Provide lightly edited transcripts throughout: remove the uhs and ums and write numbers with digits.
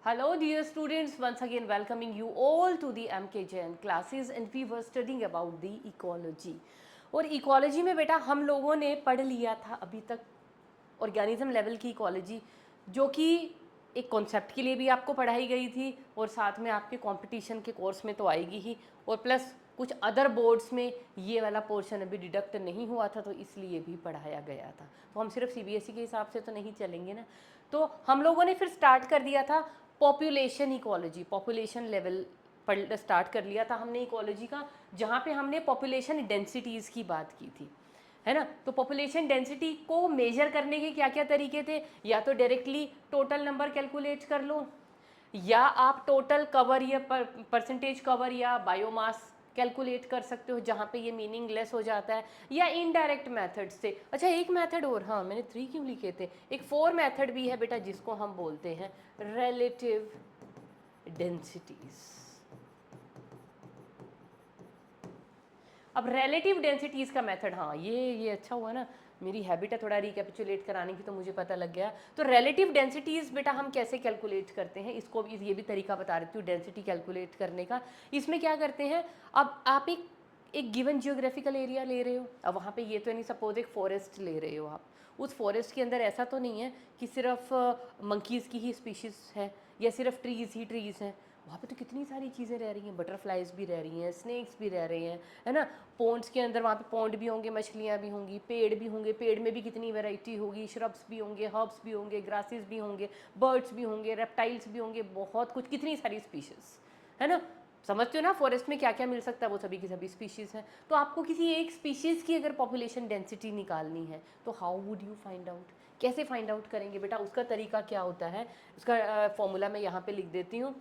Hello dear students, once again welcoming you all to the MKJN classes and we were studying about the ecology. और ecology में बेटा हम लोगों ने पढ़ लिया था अभी तक ऑर्गेनिज्म लेवल की इकोलॉजी, जो कि एक कॉन्सेप्ट के लिए भी आपको पढ़ाई गई थी और साथ में आपके कंपटीशन के कोर्स में तो आएगी ही, और प्लस कुछ अदर बोर्ड्स में ये वाला पोर्शन अभी डिडक्ट नहीं हुआ था तो इसलिए भी पढ़ाया गया था। तो हम सिर्फ सीबीएसई के हिसाब से तो नहीं चलेंगे ना। तो हम लोगों ने फिर स्टार्ट कर दिया था पॉपुलेशन इकोलॉजी, पॉपुलेशन लेवल पढ़ स्टार्ट कर लिया था हमने इकोलॉजी का, जहाँ पे हमने पॉपुलेशन डेंसिटीज़ की बात की थी, है ना। तो पॉपुलेशन डेंसिटी को मेजर करने के क्या क्या तरीके थे, या तो डायरेक्टली टोटल नंबर कैलकुलेट कर लो, या आप टोटल कवर या परसेंटेज कवर या बायोमास कैलकुलेट कर सकते हो, जहाँ पे ये मीनिंगलेस हो जाता है, या इनडायरेक्ट मेथड से। अच्छा एक मेथड और, हाँ मैंने 3 क्यों लिखे थे, एक 4 मेथड भी है बेटा जिसको हम बोलते हैं रिलेटिव डेंसिटीज। अब रिलेटिव डेंसिटीज़ का मेथड, हाँ ये अच्छा हुआ ना, मेरी हैबिट है थोड़ा रिकैपिचुलेट कराने की तो मुझे पता लग गया। तो रिलेटिव डेंसिटीज़ बेटा हम कैसे कैलकुलेट करते हैं, इसको ये भी तरीका बता देती हूँ डेंसिटी कैलकुलेट करने का। इसमें क्या करते हैं, अब आप एक गिवन जियोग्राफिकल एरिया ले रहे हो, अब वहाँ पे ये तो नहीं, सपोज एक फॉरेस्ट ले रहे हो आप, उस फॉरेस्ट के अंदर ऐसा तो नहीं है कि सिर्फ मंकीज़ की ही स्पीशीज़ है या सिर्फ ट्रीज़ ही ट्रीज़ हैं, वहाँ पे तो कितनी सारी चीज़ें रह रही हैं, बटरफ्लाइज भी रह रही हैं, स्नेक्स भी रह रहे हैं, है ना। पॉन्ड्स के अंदर वहाँ पे पॉन्ड भी होंगे, मछलियाँ भी होंगी, पेड़ भी होंगे, पेड़ में भी कितनी वैरायटी होगी, श्रब्स भी होंगे, हर्ब्स भी होंगे, ग्रासेस भी होंगे, बर्ड्स भी होंगे, रेप्टाइल्स भी होंगे, बहुत कुछ, कितनी सारी स्पीशीज़, है ना। समझते हो ना, फॉरेस्ट में क्या क्या मिल सकता है, वो सभी की सभी स्पीशीज़ हैं। तो आपको किसी एक स्पीशीज़ की अगर पॉपुलेशन डेंसिटी निकालनी है तो how would you find out, कैसे फाइंड आउट करेंगे बेटा, उसका तरीका क्या होता है, उसका फॉर्मूला मैं यहाँ पे लिख देती हूँ।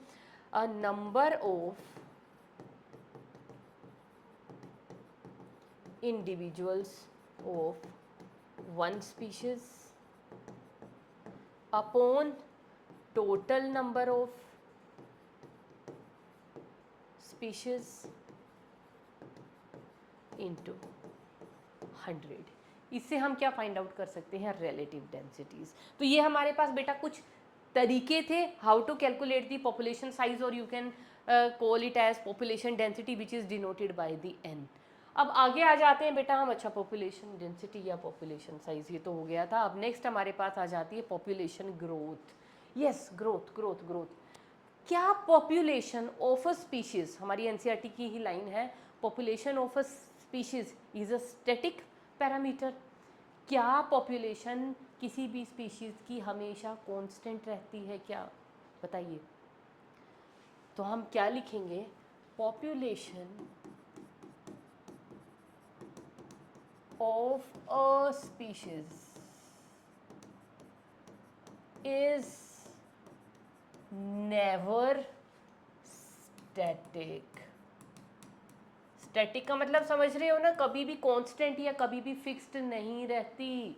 A number of individuals of one species upon total number of species into 100। इससे हम क्या फाइंड आउट कर सकते हैं, रिलेटिव डेंसिटीज। तो ये हमारे पास बेटा कुछ तरीके थे how to calculate the population size, और you can call it as population density which is denoted by the N. अब आगे आ जाते हैं बेटा हम, अच्छा पॉपुलेशन डेंसिटी या पॉपुलेशन साइज ये तो हो गया था। अब नेक्स्ट हमारे पास आ जाती है population growth. Yes, growth growth growth. क्या पॉपुलेशन ऑफ अ स्पीशीज, हमारी एनसीईआरटी की ही लाइन है, population of a species is a static parameter. क्या पॉपुलेशन किसी भी स्पीशीज की हमेशा कांस्टेंट रहती है क्या, बताइए। तो हम क्या लिखेंगे, population of a species is never static. Static का मतलब समझ रहे हो ना, कभी भी कांस्टेंट या कभी भी फिक्स्ड नहीं रहती।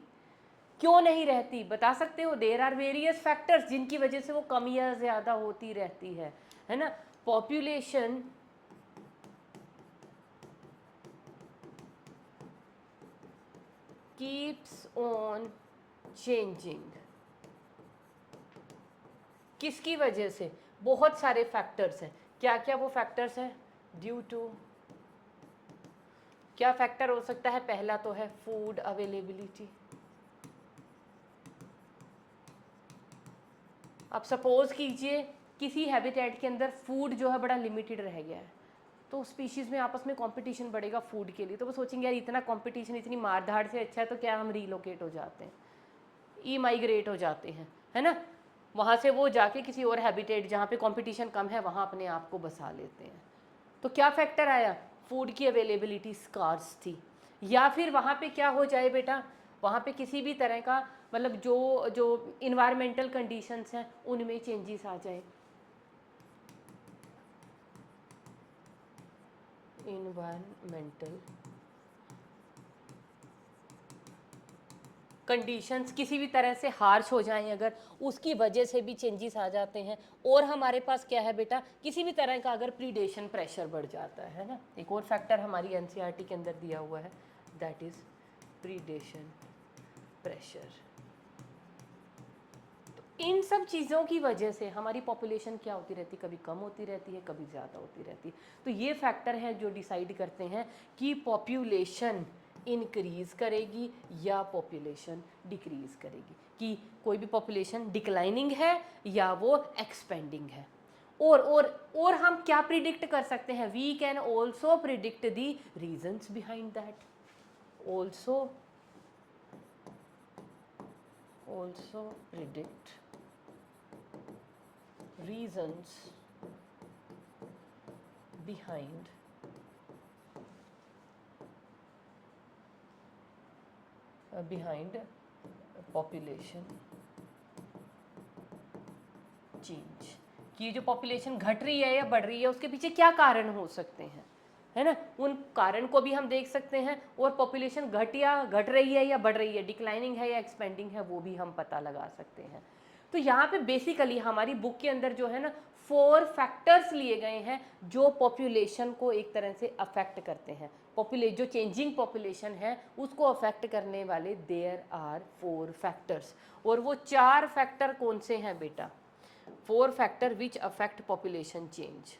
क्यों नहीं रहती बता सकते हो, देयर आर वेरियस फैक्टर्स जिनकी वजह से वो कम या ज़्यादा होती रहती है ना। पॉपुलेशन कीप्स ऑन चेंजिंग, किसकी वजह से, बहुत सारे फैक्टर्स हैं। क्या क्या वो फैक्टर्स हैं, ड्यू टू, क्या फैक्टर हो सकता है, पहला तो है फूड अवेलेबिलिटी। अब सपोज कीजिए किसी हैबिटेट के अंदर फूड जो है बड़ा लिमिटेड रह गया है, तो स्पीशीज़ में आपस में कंपटीशन बढ़ेगा फूड के लिए, तो वो सोचेंगे यार इतना कंपटीशन, इतनी मारधाड़ से अच्छा है तो क्या हम रीलोकेट हो जाते हैं, ई माइग्रेट हो जाते हैं, है ना। वहाँ से वो जाके किसी और हैबिटेट जहाँ पे कंपटीशन कम है वहाँ अपने आप को बसा लेते हैं। तो क्या फैक्टर आया, फूड की अवेलेबिलिटी स्कार्स थी। या फिर वहाँ पे क्या हो जाए बेटा, वहाँ पे किसी भी तरह का मतलब जो जो इन्वायरमेंटल कंडीशंस हैं उनमें चेंजेस आ जाए, इन्वायरमेंटल कंडीशंस किसी भी तरह से हार्श हो जाएं अगर, उसकी वजह से भी चेंजेस आ जाते हैं। और हमारे पास क्या है बेटा, किसी भी तरह का अगर प्रीडेशन प्रेशर बढ़ जाता है ना, एक और फैक्टर हमारी एनसीईआरटी के अंदर दिया हुआ है, दैट इज़ प्रीडेशन प्रेशर। तो इन सब चीज़ों की वजह से हमारी पॉपुलेशन क्या होती रहती है, कभी कम होती रहती है, कभी ज़्यादा होती रहती है। तो ये फैक्टर हैं जो डिसाइड करते हैं कि पॉपुलेशन इंक्रीज़ करेगी या पॉपुलेशन डिक्रीज़ करेगी, कि कोई भी पॉपुलेशन डिक्लाइनिंग है या वो एक्सपेंडिंग है। और हम क्या प्रिडिक्ट कर सकते हैं, we can also predict the reasons behind that, also predict reasons behind population change, कि ये जो पॉपुलेशन घट रही है या बढ़ रही है उसके पीछे क्या कारण हो सकते हैं, है ना। उन कारण को भी हम देख सकते हैं, और पॉपुलेशन घट रही है या बढ़ रही है, डिक्लाइनिंग है या एक्सपेंडिंग है, वो भी हम पता लगा सकते हैं। तो यहाँ पे बेसिकली हमारी बुक के अंदर जो है ना 4 फैक्टर्स लिए गए हैं जो पॉपुलेशन को एक तरह से अफेक्ट करते हैं। जो चेंजिंग पॉपुलेशन है उसको अफेक्ट करने वाले देयर आर 4 फैक्टर्स। और वो 4 फैक्टर कौन से हैं बेटा? 4 factor which affect population change.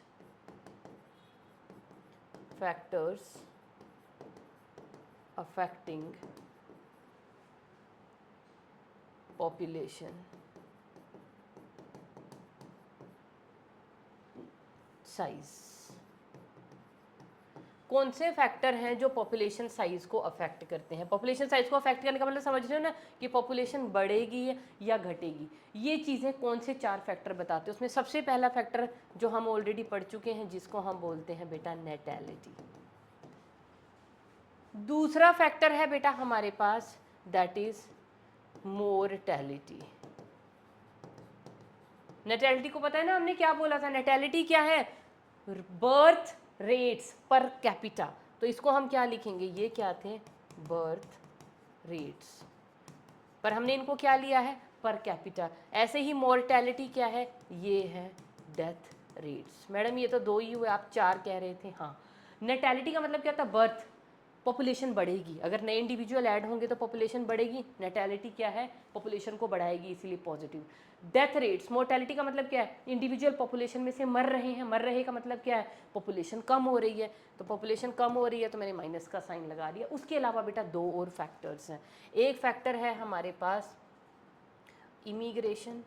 Factors affecting population size। कौन से फैक्टर हैं जो पॉपुलेशन साइज को अफेक्ट करते हैं? पॉपुलेशन साइज को अफेक्ट करने का मतलब समझ रहे हो ना, कि पॉपुलेशन बढ़ेगी या घटेगी। ये चीज़ें कौन से 4 फैक्टर बताते हैं? उसमें सबसे पहला फैक्टर जो हम ऑलरेडी पढ़ चुके हैं, जिसको हम बोलते हैं बेटा नेटैलिटी। दूसरा फैक्टर है बेटा हमारे पास, दैट इज मोर्टेलिटी। नेटैलिटी को पता है ना, हमने क्या बोला था? नेटैलिटी क्या है? Birth rates per capita. तो इसको हम क्या लिखेंगे? ये क्या थे? बर्थ रेट्स, पर हमने इनको क्या लिया है? Per capita. ऐसे ही मोर्टेलिटी क्या है? ये है डेथ रेट्स। मैडम ये तो 2 ही हुए, आप 4 कह रहे थे। हाँ, नेटैलिटी का मतलब क्या था? बर्थ, पॉपुलेशन बढ़ेगी, अगर नए इंडिविजुअल ऐड होंगे तो पॉपुलेशन बढ़ेगी। नेटैलिटी क्या है? पॉपुलेशन को बढ़ाएगी, इसीलिए पॉजिटिव। डेथ रेट्स, मोर्टेलिटी का मतलब क्या है? इंडिविजुअल पॉपुलेशन में से मर रहे हैं। मर रहे का मतलब क्या है? पॉपुलेशन कम हो रही है। तो पॉपुलेशन कम हो रही है तो मैंने माइनस का साइन लगा दिया। उसके अलावा बेटा 2 और फैक्टर्स हैं। एक फैक्टर है हमारे पास इमिग्रेशन,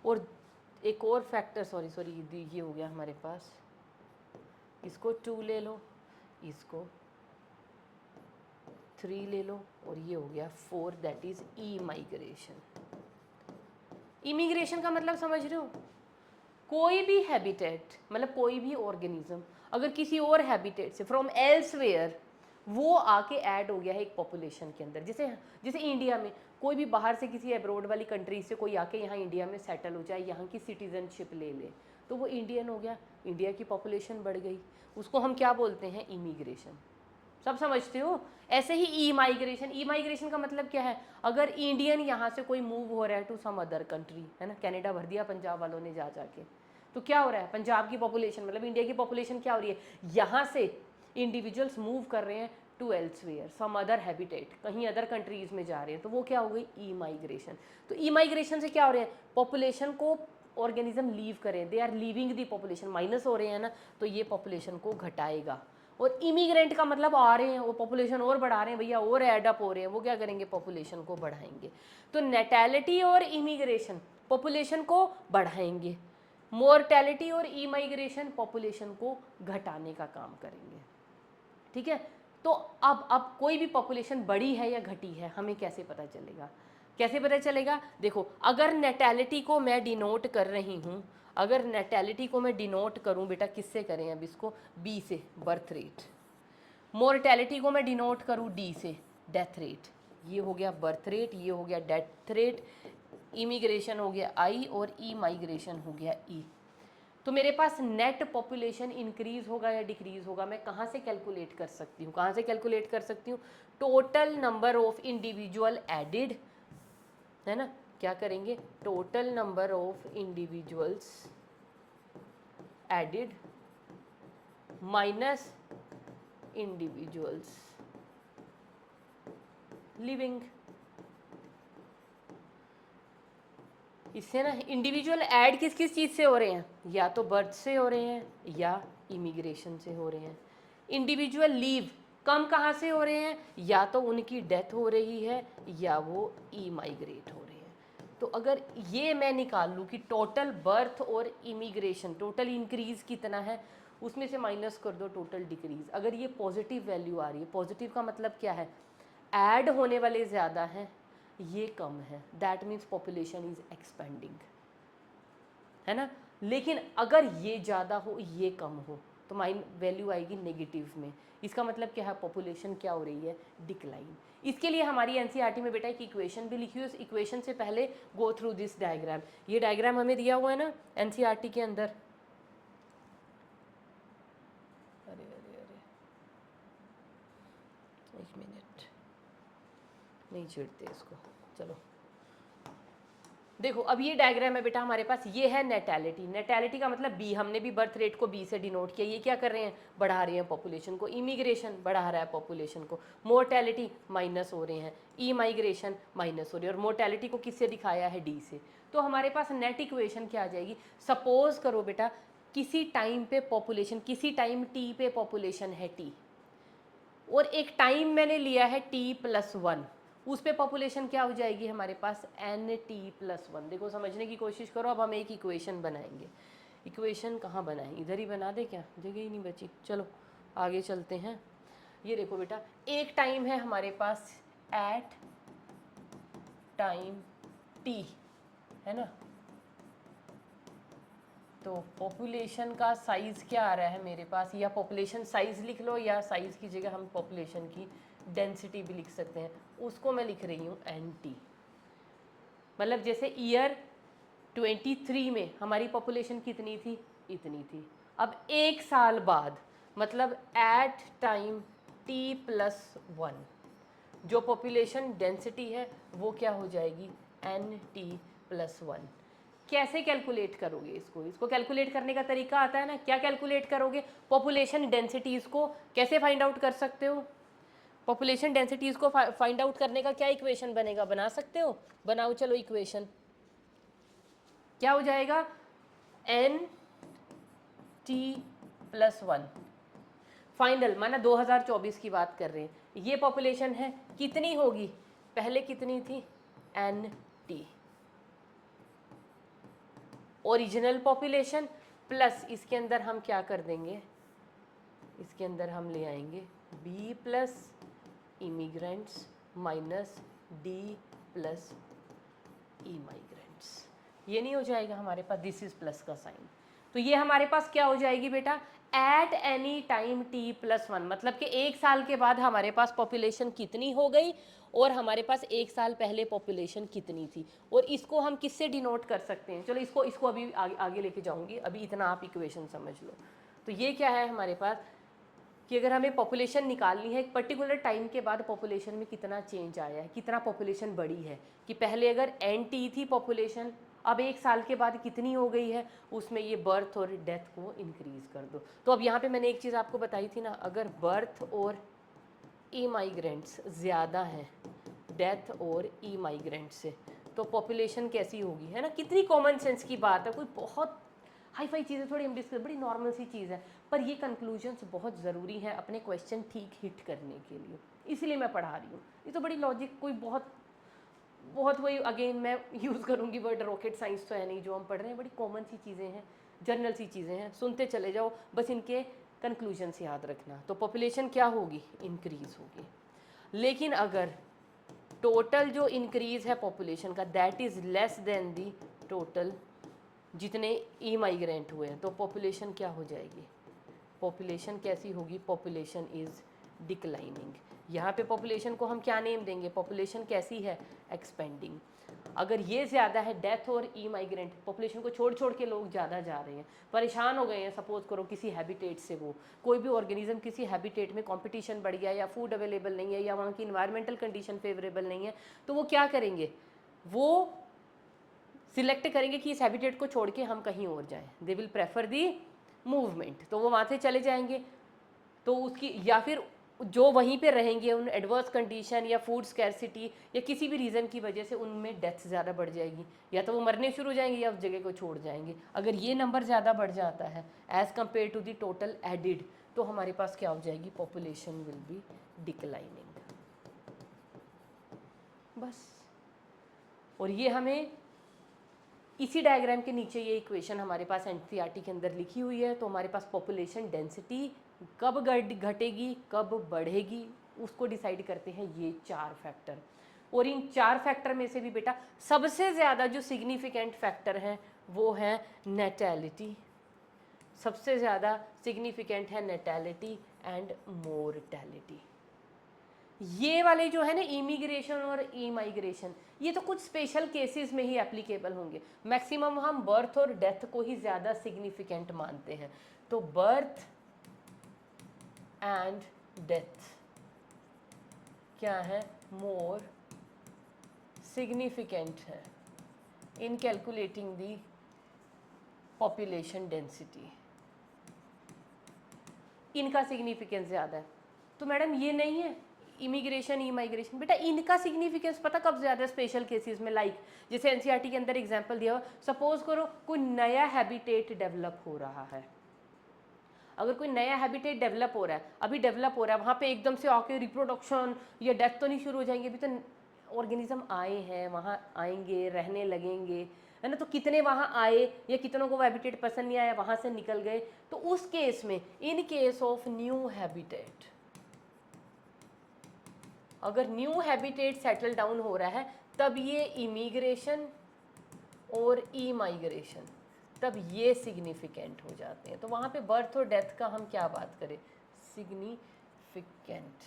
और एक और फैक्टर, सॉरी ये हो गया हमारे पास, इसको 2 ले लो, इसको 3 ले लो, और ये हो गया 4, दैट इज इमाइग्रेशन। इमिग्रेशन का मतलब समझ रहे हो? कोई भी हैबिटेट, मतलब कोई भी ऑर्गेनिज्म अगर किसी और हैबिटेट से फ्रॉम एल्सवेयर वो आके ऐड हो गया है एक पॉपुलेशन के अंदर, जैसे जैसे इंडिया में कोई भी बाहर से किसी अब्रॉड वाली कंट्री से कोई आके यहाँ इंडिया में सेटल हो जाए, यहाँ की सिटीजनशिप ले ले, तो वो इंडियन हो गया, इंडिया की पॉपुलेशन बढ़ गई, उसको हम क्या बोलते हैं? इमिग्रेशन। सब समझते हो? ऐसे ही ई माइग्रेशन। ई माइग्रेशन का मतलब क्या है? अगर इंडियन यहाँ से कोई मूव हो रहा है टू सम अदर कंट्री, है ना, कनाडा भर दिया पंजाब वालों ने जा जाके, तो क्या हो रहा है? पंजाब की पॉपुलेशन मतलब इंडिया की पॉपुलेशन क्या हो रही है? यहाँ से इंडिविजुअल्स मूव कर रहे हैं to elsewhere, some other habitat, कहीं अदर कंट्रीज में जा रहे हैं, तो वो क्या हो गई? Emigration. तो ई माइग्रेशन से क्या हो रहा है? पॉपुलेशन को ऑर्गेनिज्म लीव करें, they are leaving the population, minus हो रहे हैं ना, तो ये पॉपुलेशन को घटाएगा। और इमिग्रेंट का मतलब आ रहे हैं, वो पॉपुलेशन और बढ़ा रहे हैं भैया, और एड अप हो रहे हैं, वो क्या करेंगे? पॉपुलेशन को बढ़ाएंगे। तो नेटैलिटी और इमिग्रेशन पॉपुलेशन को बढ़ाएंगे, मोर्टेलिटी और इमाइग्रेशन पॉपुलेशन को घटाने का काम करेंगे। ठीक है? तो अब कोई भी पॉपुलेशन बढ़ी है या घटी है हमें कैसे पता चलेगा? कैसे पता चलेगा? देखो, अगर नेटैलिटी को मैं डिनोट कर रही हूँ, अगर नेटैलिटी को मैं डिनोट करूँ बेटा, किससे करें अब इसको? बी से, बर्थ रेट। मोर्टेलिटी को मैं डिनोट करूँ डी से, डेथ रेट। ये हो गया बर्थ रेट, ये हो गया डेथ रेट, इमिग्रेशन हो गया आई, और ई माइग्रेशन हो गया ई। तो मेरे पास नेट पॉपुलेशन इंक्रीज होगा या डिक्रीज होगा, मैं कहाँ से कैलकुलेट कर सकती हूँ? कहाँ से कैलकुलेट कर सकती हूँ? Total number of individual added, है ना, क्या करेंगे? Total number of individuals added minus individuals living. इससे ना इंडिविजुअल ऐड किस किस चीज़ से हो रहे हैं, या तो बर्थ से हो रहे हैं या इमिग्रेशन से हो रहे हैं। इंडिविजुअल लीव कम कहाँ से हो रहे हैं, या तो उनकी डेथ हो रही है या वो इमाइग्रेट हो रहे हैं। तो अगर ये मैं निकाल लूँ कि टोटल बर्थ और इमिग्रेशन टोटल इंक्रीज कितना है, उसमें से माइनस कर दो टोटल डिक्रीज। अगर ये पॉजिटिव वैल्यू आ रही है, पॉजिटिव का मतलब क्या है, ऐड होने वाले ज़्यादा हैं, ये कम है, that means population is expanding, है ना। लेकिन अगर ये ज़्यादा हो ये कम हो तो माइन वैल्यू आएगी नेगेटिव में। इसका मतलब क्या है, पॉपुलेशन क्या हो रही है, डिक्लाइन। इसके लिए हमारी एनसीईआरटी में बेटा एक इक्वेशन भी लिखी हुई है। उस इक्वेशन से पहले गो थ्रू दिस डायग्राम। ये डायग्राम हमें दिया हुआ है ना एनसीईआरटी के अंदर। अरे अरे अरे एक मिनट, नहीं छेड़ते इसको, चलो देखो। अब ये डायग्राम है बेटा हमारे पास, ये है नेटैलिटी। नेटैलिटी का मतलब बी, हमने भी बर्थ रेट को बी से डिनोट किया। ये क्या कर रहे हैं, बढ़ा रहे हैं पॉपुलेशन को। इमिग्रेशन बढ़ा रहा है पॉपुलेशन को। मोर्टेलिटी माइनस हो रहे हैं, ई माइग्रेशन माइनस हो रही है। और मोर्टेलिटी को किससे दिखाया है, डी से। तो हमारे पास नेट इक्वेशन क्या आ जाएगी, सपोज करो बेटा किसी टाइम पे पॉपुलेशन, किसी टाइम टी पे पॉपुलेशन है टी, और एक टाइम मैंने लिया है t+1, उस पे पॉपुलेशन क्या हो जाएगी हमारे पास, nt+1। देखो समझने की कोशिश करो। अब हम एक इक्वेशन बनाएंगे। इक्वेशन कहाँ बनाएं, इधर ही बना दे क्या, जगह ही नहीं बची। चलो आगे चलते हैं। ये देखो बेटा, एक टाइम है हमारे पास एट टाइम t, है ना। तो पॉपुलेशन का साइज़ क्या आ रहा है मेरे पास, या पॉपुलेशन साइज़ लिख लो, या साइज़ की जगह हम पॉपुलेशन की डेंसिटी भी लिख सकते हैं। उसको मैं लिख रही हूँ NT। मतलब जैसे ईयर 23 में हमारी पॉपुलेशन कितनी थी, इतनी थी। अब एक साल बाद मतलब एट टाइम t+1 जो पॉपुलेशन डेंसिटी है वो क्या हो जाएगी, NT+1। कैसे कैलकुलेट करोगे इसको, इसको कैलकुलेट करने का तरीका आता है ना। क्या कैलकुलेट करोगे, पॉपुलेशन डेंसिटीज़ को कैसे फाइंड आउट कर सकते हो। पॉपुलेशन डेंसिटीज़ को फाइंड आउट करने का क्या इक्वेशन बनेगा, बना सकते हो, बनाओ चलो इक्वेशन। क्या हो जाएगा, NT+1 फाइनल, माना 2024 की बात कर रहे हैं। ये पॉपुलेशन है, कितनी होगी, पहले कितनी थी, NT ओरिजिनल पॉपुलेशन, प्लस इसके अंदर हम क्या कर देंगे, इसके अंदर हम ले आएंगे B plus immigrants minus D plus immigrants. ये नहीं हो जाएगा हमारे पास, दिस इज प्लस का साइन। तो ये हमारे पास क्या हो जाएगी बेटा, एट एनी टाइम t+1, मतलब कि एक साल के बाद हमारे पास पॉपुलेशन कितनी हो गई और हमारे पास एक साल पहले पॉपुलेशन कितनी थी। और इसको हम किससे डिनोट कर सकते हैं, चलो इसको अभी आगे लेके जाऊंगी, अभी इतना आप इक्वेशन समझ लो। तो ये क्या है हमारे पास कि अगर हमें पॉपुलेशन निकालनी है, एक पर्टिकुलर टाइम के बाद पॉपुलेशन में कितना चेंज आया है, कितना पॉपुलेशन बढ़ी है, कि पहले अगर NT थी पॉपुलेशन, अब एक साल के बाद कितनी हो गई है, उसमें ये बर्थ और डेथ को इंक्रीज़ कर दो। तो अब यहाँ पे मैंने एक चीज़ आपको बताई थी ना, अगर बर्थ और इमाइग्रेंट्स ज़्यादा हैं डेथ और इमाइग्रेंट्स से, तो पॉपुलेशन कैसी होगी, है ना। कितनी कॉमन सेंस की बात है, कोई बहुत हाई फाई चीज़ें थोड़ी हम डिस्कस, बड़ी नॉर्मल सी चीज़ है, पर ये कंक्लूजन्स बहुत ज़रूरी हैं अपने क्वेश्चन ठीक हिट करने के लिए, इसीलिए मैं पढ़ा रही हूँ। ये तो बड़ी लॉजिक, कोई बहुत बहुत वही, अगेन मैं यूज़ करूँगी वर्ड, रॉकेट साइंस तो है नहीं जो हम पढ़ रहे हैं, बड़ी कॉमन सी चीज़ें हैं, जनरल सी चीज़ें हैं, सुनते चले जाओ, बस इनके कंक्लूजन्स याद रखना। तो पॉपुलेशन क्या होगी, इंक्रीज़ होगी। लेकिन अगर टोटल जो इंक्रीज़ है पॉपुलेशन का that is less than the total जितने इमाइग्रेंट हुए हैं, तो पॉपुलेशन क्या हो जाएगी, पॉपुलेशन कैसी होगी, पॉपुलेशन इज़ डिक्लाइनिंग। यहाँ पे पॉपुलेशन को हम क्या नेम देंगे, पॉपुलेशन कैसी है, एक्सपेंडिंग। अगर ये ज़्यादा है डेथ और इमाइग्रेंट, पॉपुलेशन को छोड़ छोड़ के लोग ज़्यादा जा रहे हैं, परेशान हो गए हैं, सपोज करो किसी हैबिटेट से, वो कोई भी ऑर्गेनिज्म किसी हैबिटेट में कंपटीशन बढ़ गया, या फूड अवेलेबल नहीं है, या वहाँ की इन्वायरमेंटल कंडीशन फेवरेबल नहीं है, तो वो क्या करेंगे, वो सिलेक्ट करेंगे कि इस हैबिटेट को छोड़ के हम कहीं और जाएं, they will prefer the movement, तो वो वहाँ से चले जाएंगे। तो उसकी, या फिर जो वहीं पे रहेंगे उन एडवर्स कंडीशन या फूड स्कैरसिटी या किसी भी रीज़न की वजह से उनमें डेथ ज़्यादा बढ़ जाएगी, या तो वो मरने शुरू हो जाएंगे या उस जगह को छोड़ जाएंगे। अगर ये नंबर ज़्यादा बढ़ जाता है as compare to the total added, तो हमारे पास क्या हो जाएगी, पॉपुलेशन विल बी डिक्लाइनिंग। बस। और ये हमें इसी डायग्राम के नीचे ये इक्वेशन हमारे पास एनसीईआरटी के अंदर लिखी हुई है। तो हमारे पास पॉपुलेशन डेंसिटी कब घटेगी कब बढ़ेगी उसको डिसाइड करते हैं ये 4 फैक्टर। और इन 4 फैक्टर में से भी बेटा सबसे ज़्यादा जो सिग्निफिकेंट फैक्टर है वो है नेटैलिटी। सबसे ज़्यादा सिग्निफिकेंट है नेटैलिटी एंड मोर्टैलिटी। ये वाले जो है ना इमिग्रेशन और ई माइग्रेशन, ये तो कुछ स्पेशल केसेस में ही एप्लीकेबल होंगे। मैक्सिमम हम बर्थ और डेथ को ही ज़्यादा सिग्निफिकेंट मानते हैं। तो बर्थ एंड डेथ क्या है, मोर सिग्निफिकेंट है इन कैलकुलेटिंग दी पॉपुलेशन डेंसिटी। इनका सिग्निफिकेंस ज़्यादा है। तो मैडम ये नहीं है इमिग्रेशन ई माइग्रेशन, बेटा इनका सिग्निफिकेंस पता कब ज़्यादा स्पेशल केसेस में, लाइक जैसे एनसीईआरटी के अंदर एग्जांपल दिया हुआ, सपोज करो कोई नया हैबिटेट डेवलप हो रहा है। अगर कोई नया हैबिटेट डेवलप हो रहा है, अभी डेवलप हो रहा है, वहाँ पे एकदम से आके रिप्रोडक्शन या डेथ तो नहीं शुरू हो जाएंगे, अभी तो ऑर्गेनिज्म आए हैं, वहाँ आएंगे, रहने लगेंगे, है ना। तो कितने वहाँ आए या कितनों को वो हैबिटेट पसंद नहीं आया, वहाँ से निकल गए। तो उस केस में, in case of new habitat, अगर न्यू हैबिटेट सेटल डाउन हो रहा है, तब ये इमिग्रेशन और ई माइग्रेशन, तब ये सिग्निफिकेंट हो जाते हैं। तो वहाँ पे बर्थ और डेथ का हम क्या बात करें, सिग्निफिकेंट।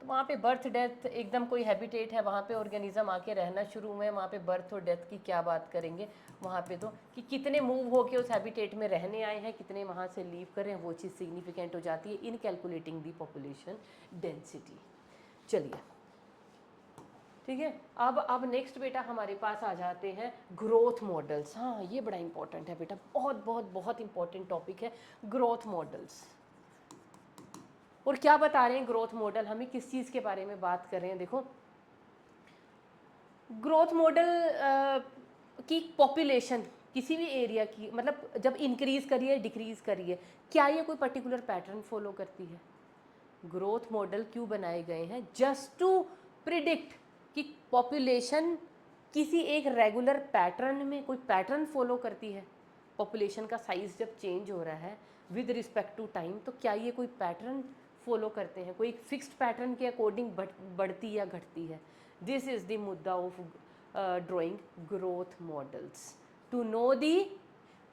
तो वहाँ पे बर्थ डेथ, एकदम कोई हैबिटेट है वहाँ पे ऑर्गेनिज्म आके रहना शुरू हुए हैं, वहाँ पे बर्थ और डेथ की क्या बात करेंगे वहाँ पे, तो कि कितने मूव होके उस हैबिटेट में रहने आए हैं, कितने वहाँ से लीव करें, वो चीज़ सिग्निफिकेंट हो जाती है इन कैलकुलेटिंग दी पॉपुलेशन डेंसिटी। चलिए ठीक है। अब नेक्स्ट बेटा हमारे पास आ जाते हैं ग्रोथ मॉडल्स। हाँ ये बड़ा इंपॉर्टेंट है बेटा, बहुत बहुत बहुत इंपॉर्टेंट टॉपिक है ग्रोथ मॉडल्स। और क्या बता रहे हैं ग्रोथ मॉडल, हमें किस चीज़ के बारे में बात कर रहे हैं। देखो ग्रोथ मॉडल की पॉपुलेशन किसी भी एरिया की, मतलब जब इंक्रीज करिए डिक्रीज करिए, क्या ये कोई पर्टिकुलर पैटर्न फॉलो करती है। ग्रोथ मॉडल क्यों बनाए गए हैं, जस्ट टू प्रिडिक्ट कि पॉपुलेशन किसी एक रेगुलर पैटर्न में कोई पैटर्न फॉलो करती है। पॉपुलेशन का साइज जब चेंज हो रहा है विद रिस्पेक्ट टू टाइम, तो क्या ये कोई पैटर्न फॉलो करते हैं, कोई एक फिक्स्ड पैटर्न के अकॉर्डिंग बढ़ती या घटती है। दिस इज़ द मुद्दा of drawing growth models, to know the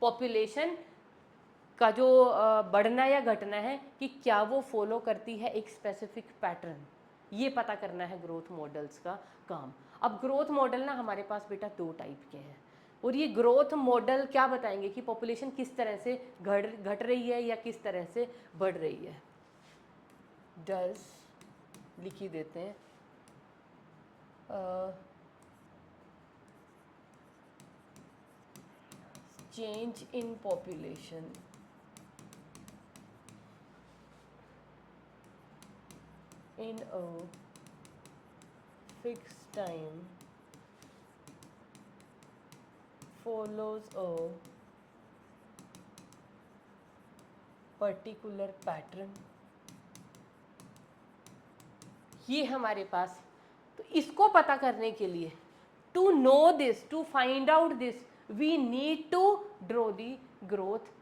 population का जो बढ़ना या घटना है कि क्या वो फॉलो करती है एक स्पेसिफिक पैटर्न, ये पता करना है ग्रोथ मॉडल्स का काम। अब ग्रोथ मॉडल ना हमारे पास बेटा 2 टाइप के हैं, और ये ग्रोथ मॉडल क्या बताएंगे कि पॉपुलेशन किस तरह से घट रही है या किस तरह से बढ़ रही है। डज लिख ही देते हैं, change in population in a fixed time follows a particular pattern। ये हमारे पास, तो इसको पता करने के लिए, to know this, to find out this, we need to draw the growth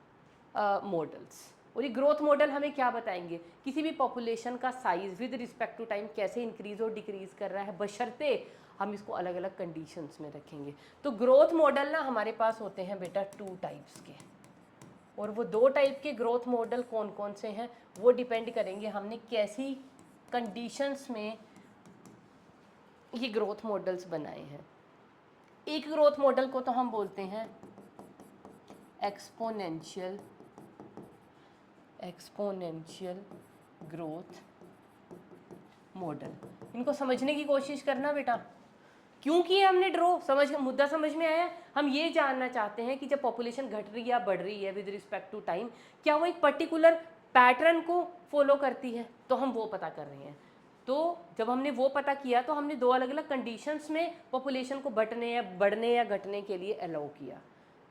models. और ये ग्रोथ मॉडल हमें क्या बताएंगे, किसी भी पॉपुलेशन का size with respect to time कैसे इंक्रीज और डिक्रीज कर रहा है, बशर्ते हम इसको अलग अलग कंडीशंस में रखेंगे। तो ग्रोथ मॉडल ना हमारे पास होते हैं बेटा 2 टाइप्स के, और वो 2 टाइप के ग्रोथ मॉडल कौन कौन से हैं वो डिपेंड करेंगे हमने कैसी कंडीशंस में ये ग्रोथ मॉडल्स बनाए हैं। एक ग्रोथ मॉडल को तो हम बोलते हैं एक्सपोनेंशियल ग्रोथ मॉडल। इनको समझने की कोशिश करना बेटा, क्यों किया हमने ड्रॉ, मुद्दा समझ में आया। हम ये जानना चाहते हैं कि जब पॉपुलेशन घट रही है या बढ़ रही है विद रिस्पेक्ट टू टाइम, क्या वो एक पर्टिकुलर पैटर्न को फॉलो करती है, तो हम वो पता कर रहे हैं। तो जब हमने वो पता किया तो हमने दो अलग अलग कंडीशंस में पॉपुलेशन को बढ़ने या घटने के लिए अलाउ किया।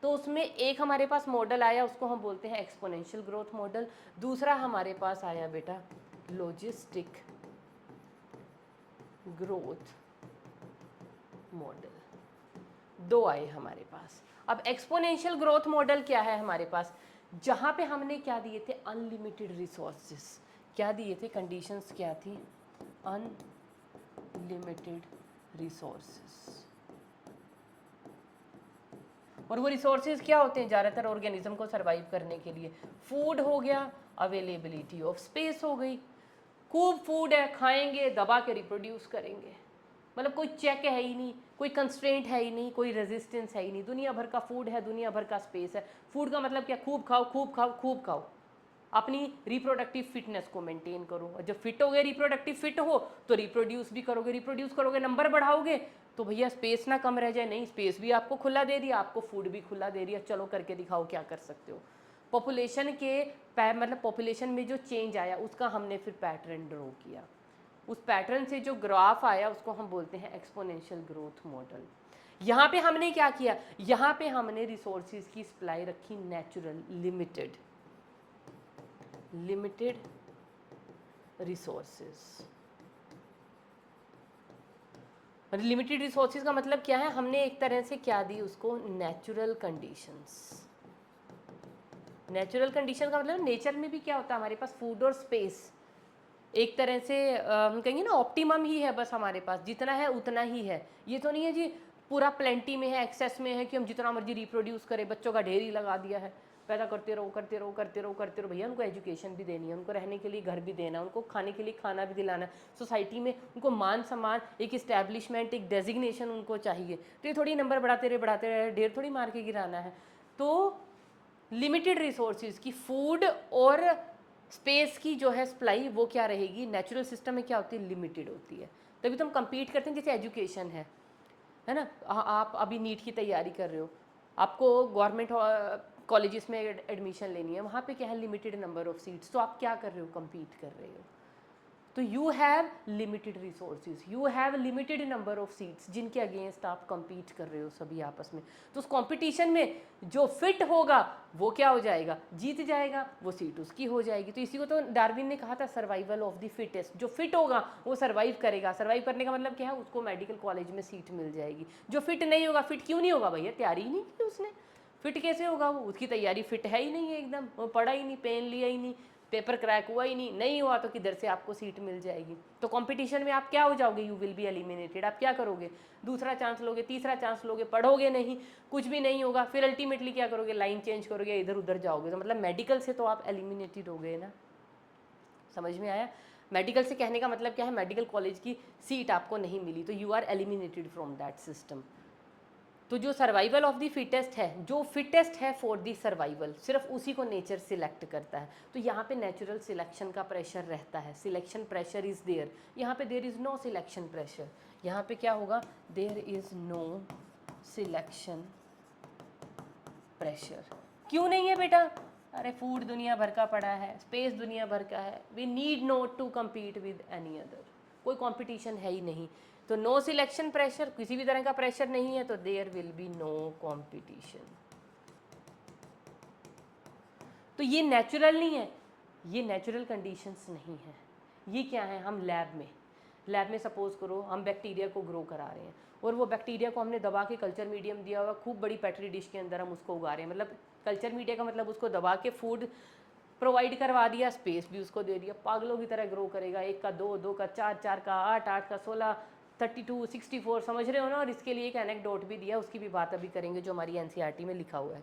तो उसमें एक हमारे पास मॉडल आया, उसको हम बोलते हैं एक्सपोनेंशियल ग्रोथ मॉडल। दूसरा हमारे पास आया बेटा लॉजिस्टिक ग्रोथ मॉडल। दो आए हमारे पास। अब एक्सपोनेंशियल ग्रोथ मॉडल क्या है हमारे पास, जहां पे हमने क्या दिए थे, अनलिमिटेड रिसोर्सेज। क्या दिए थे, कंडीशंस क्या थी, अनलिमिटेड रिसोर्सेज। और वो रिसोर्सेज क्या होते हैं, ज़्यादातर ऑर्गेनिज्म को सर्वाइव करने के लिए फूड हो गया, अवेलेबिलिटी ऑफ स्पेस हो गई। खूब फूड है, खाएंगे, दबा के रिप्रोड्यूस करेंगे, मतलब कोई चेक है ही नहीं, कोई कंस्ट्रेंट है ही नहीं, कोई रेजिस्टेंस है ही नहीं, दुनिया भर का फूड है, दुनिया भर का स्पेस है। फूड का मतलब क्या, खूब खाओ खूब खाओ खूब खाओ, अपनी रिप्रोडक्टिव फिटनेस को मेंटेन करो। और जब फिट हो गए, रिप्रोडक्टिव फिट हो, तो रिप्रोड्यूस भी करोगे, रिप्रोड्यूस करोगे, नंबर बढ़ाओगे, तो भैया स्पेस ना कम रह जाए। नहीं, स्पेस भी आपको खुला दे दिया, आपको फूड भी खुला दे दिया, चलो करके दिखाओ क्या कर सकते हो। पॉपुलेशन के मतलब पॉपुलेशन में जो चेंज आया उसका हमने फिर पैटर्न ड्रॉ किया। उस पैटर्न से जो ग्राफ आया उसको हम बोलते हैं एक्सपोनेंशियल ग्रोथ मॉडल। यहाँ पे हमने क्या किया, यहाँ पे हमने रिसोर्सेज की सप्लाई रखी natural, limited resources. Limited resources का मतलब क्या है, हमने एक तरह से क्या दी उसको, नेचुरल कंडीशंस। नेचुरल कंडीशन का मतलब नेचर में भी क्या होता है, हमारे पास फूड और स्पेस एक तरह से हम कहेंगे ना ऑप्टिमम ही है, बस हमारे पास जितना है उतना ही है। ये तो नहीं है जी पूरा प्लेंटी में है, एक्सेस में है कि हम जितना मर्जी रिप्रोड्यूस करें, बच्चों का ढेर ही लगा दिया है, पैदा करते रहो करते रहो करते रहो करते रहो। भैया उनको एजुकेशन भी देनी है, उनको रहने के लिए घर भी देना है, उनको खाने के लिए खाना भी दिलाना है, सोसाइटी में उनको मान सम्मान, एक इस्टेब्लिशमेंट, एक डेजिग्नेशन उनको चाहिए। तो ये थोड़ी नंबर बढ़ाते रहे ढेर थोड़ी मार के गिराना है। तो लिमिटेड रिसोर्सेज की फूड और स्पेस की जो है सप्लाई वो क्या रहेगी, नेचुरल सिस्टम में क्या होती है, लिमिटेड होती है। तभी तो हम compete करते हैं, जैसे एजुकेशन है ना। आप अभी नीट की तैयारी कर रहे हो, आपको गवर्नमेंट कॉलेजेस में एडमिशन लेनी है, वहाँ पे क्या है, लिमिटेड नंबर ऑफ सीट्स। तो आप क्या कर रहे हो, compete कर रहे हो। तो you have limited resources, you have limited number of seats जिनके अगेंस्ट आप compete कर रहे हो सभी आपस में। तो उस कंपटीशन में जो फिट होगा वो क्या हो जाएगा, जीत जाएगा, वो सीट उसकी हो जाएगी। तो इसी को तो डार्विन ने कहा था, सर्वाइवल ऑफ द फिटेस्ट। जो फिट होगा वो सर्वाइव करेगा। सर्वाइव करने का मतलब क्या है, उसको मेडिकल कॉलेज में सीट मिल जाएगी। जो फिट नहीं होगा, फिट क्यों नहीं होगा भैया, तैयारी ही नहीं की उसने, फिट कैसे होगा वो, उसकी तैयारी फिट है ही नहीं है एकदम, वो पढ़ा ही नहीं, पेन लिया ही नहीं, पेपर क्रैक हुआ ही नहीं हुआ, तो किधर से आपको सीट मिल जाएगी। तो कंपटीशन में आप क्या हो जाओगे, यू विल बी एलिमिनेटेड। आप क्या करोगे, दूसरा चांस लोगे, तीसरा चांस लोगे, पढ़ोगे नहीं, कुछ भी नहीं होगा, फिर अल्टीमेटली क्या करोगे, लाइन चेंज करोगे, इधर उधर जाओगे। तो मतलब मेडिकल से तो आप एलिमिनेटेड हो गए ना। समझ में आया, मेडिकल से कहने का मतलब क्या है, मेडिकल कॉलेज की सीट आपको नहीं मिली तो you are eliminated from that system. तो जो सर्वाइवल ऑफ द फिटेस्ट है, जो फिटेस्ट है फॉर दी सर्वाइवल, सिर्फ उसी को नेचर सिलेक्ट करता है। तो यहाँ पे नेचुरल सिलेक्शन का प्रेशर रहता है, सिलेक्शन प्रेशर इज देयर। यहाँ पे there is no selection pressure. यहाँ पे क्या होगा, there is no selection pressure. क्यों नहीं है बेटा, अरे फूड दुनिया भर का पड़ा है, स्पेस दुनिया भर का है, we need not to compete with any other, कोई कंपटीशन है ही नहीं। तो नो सिलेक्शन प्रेशर, किसी भी तरह का प्रेशर नहीं है, तो there will be no competition. तो ये नेचुरल नहीं है, ये नेचुरल कंडीशंस नहीं है। ये क्या है, हम लैब में सपोज करो हम बैक्टीरिया को ग्रो करा रहे हैं, और वो बैक्टीरिया को हमने दबा के कल्चर मीडियम दिया हुआ, खूब बड़ी पेट्री डिश के अंदर हम उसको उगा रहे हैं। मतलब कल्चर मीडिया का मतलब उसको दबा के फूड प्रोवाइड करवा दिया, स्पेस भी उसको दे दिया, पागलों की तरह ग्रो करेगा। 1 का 2, 2 का 4, 4 का 8, 8 का 16, 32, 64, समझ रहे हो ना। और इसके लिए एक एनेक्डोट भी दिया, उसकी भी बात अभी करेंगे जो हमारी एनसीईआरटी में लिखा हुआ है।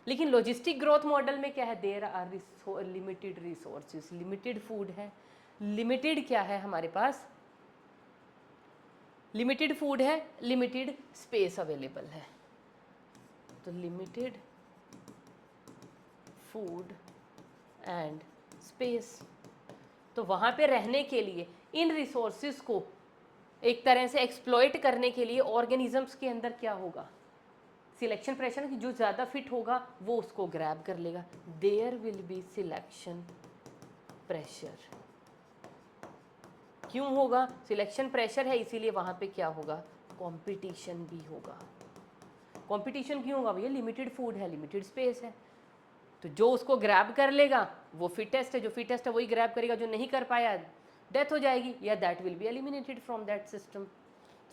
लेकिन लॉजिस्टिक ग्रोथ मॉडल में क्या है, there are limited resources, limited food है, लिमिटेड क्या है हमारे पास, लिमिटेड फूड है, लिमिटेड स्पेस अवेलेबल है। तो लिमिटेड फूड एंड स्पेस, तो वहाँ पे रहने के लिए इन रिसोर्सेज को एक तरह से एक्सप्लॉइट करने के लिए ऑर्गेनिजम्स के अंदर क्या होगा, सिलेक्शन प्रेशर, जो ज़्यादा फिट होगा वो उसको ग्रैब कर लेगा। There will be selection pressure. क्यों होगा? सिलेक्शन प्रेशर है, इसीलिए वहाँ पे क्या होगा? कंपटीशन भी होगा। कंपटीशन क्यों होगा भैया? लिमिटेड फूड है, लिमिटेड स्पेस है, तो जो उसको ग्रैब कर लेगा वो फिटेस्ट है, जो फिटेस्ट है वही ग्रैब करेगा, जो नहीं कर पाया डेथ हो जाएगी, या that will be eliminated from that system.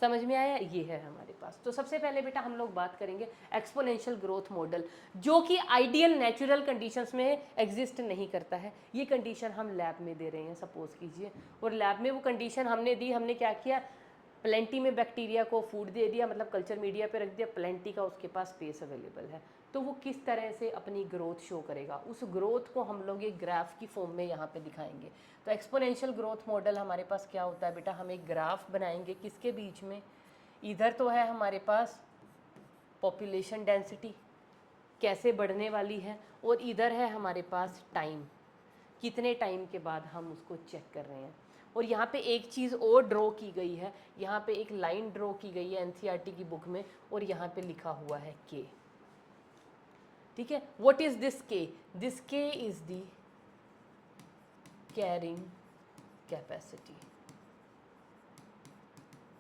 समझ में आया? ये है हमारे पास। तो सबसे पहले बेटा हम लोग बात करेंगे एक्सपोनेंशियल ग्रोथ मॉडल, जो कि आइडियल नेचुरल कंडीशंस में एग्जिस्ट नहीं करता है। ये कंडीशन हम लैब में दे रहे हैं, सपोज कीजिए, और लैब में वो कंडीशन हमने दी, हमने क्या किया? प्लेंटी में बैक्टीरिया को फूड दे दिया, मतलब कल्चर मीडिया पे रख दिया, प्लेंटी का उसके पास स्पेस अवेलेबल है, तो वो किस तरह से अपनी ग्रोथ शो करेगा, उस ग्रोथ को हम लोग एक ग्राफ की फॉर्म में यहाँ पे दिखाएंगे। तो एक्सपोनेंशियल ग्रोथ मॉडल हमारे पास क्या होता है बेटा? हम एक ग्राफ बनाएंगे, किसके बीच में? इधर तो है हमारे पास पॉपुलेशन डेंसिटी कैसे बढ़ने वाली है, और इधर है हमारे पास टाइम, कितने टाइम के बाद हम उसको चेक कर रहे हैं। और यहाँ पे एक चीज़ और ड्रॉ की गई है, यहाँ पे एक लाइन ड्रॉ की गई है एनसीईआरटी की बुक में, और यहाँ पे लिखा हुआ है के। ठीक है, व्हाट इज दिस के? दिस के इज द कैरिंग कैपेसिटी।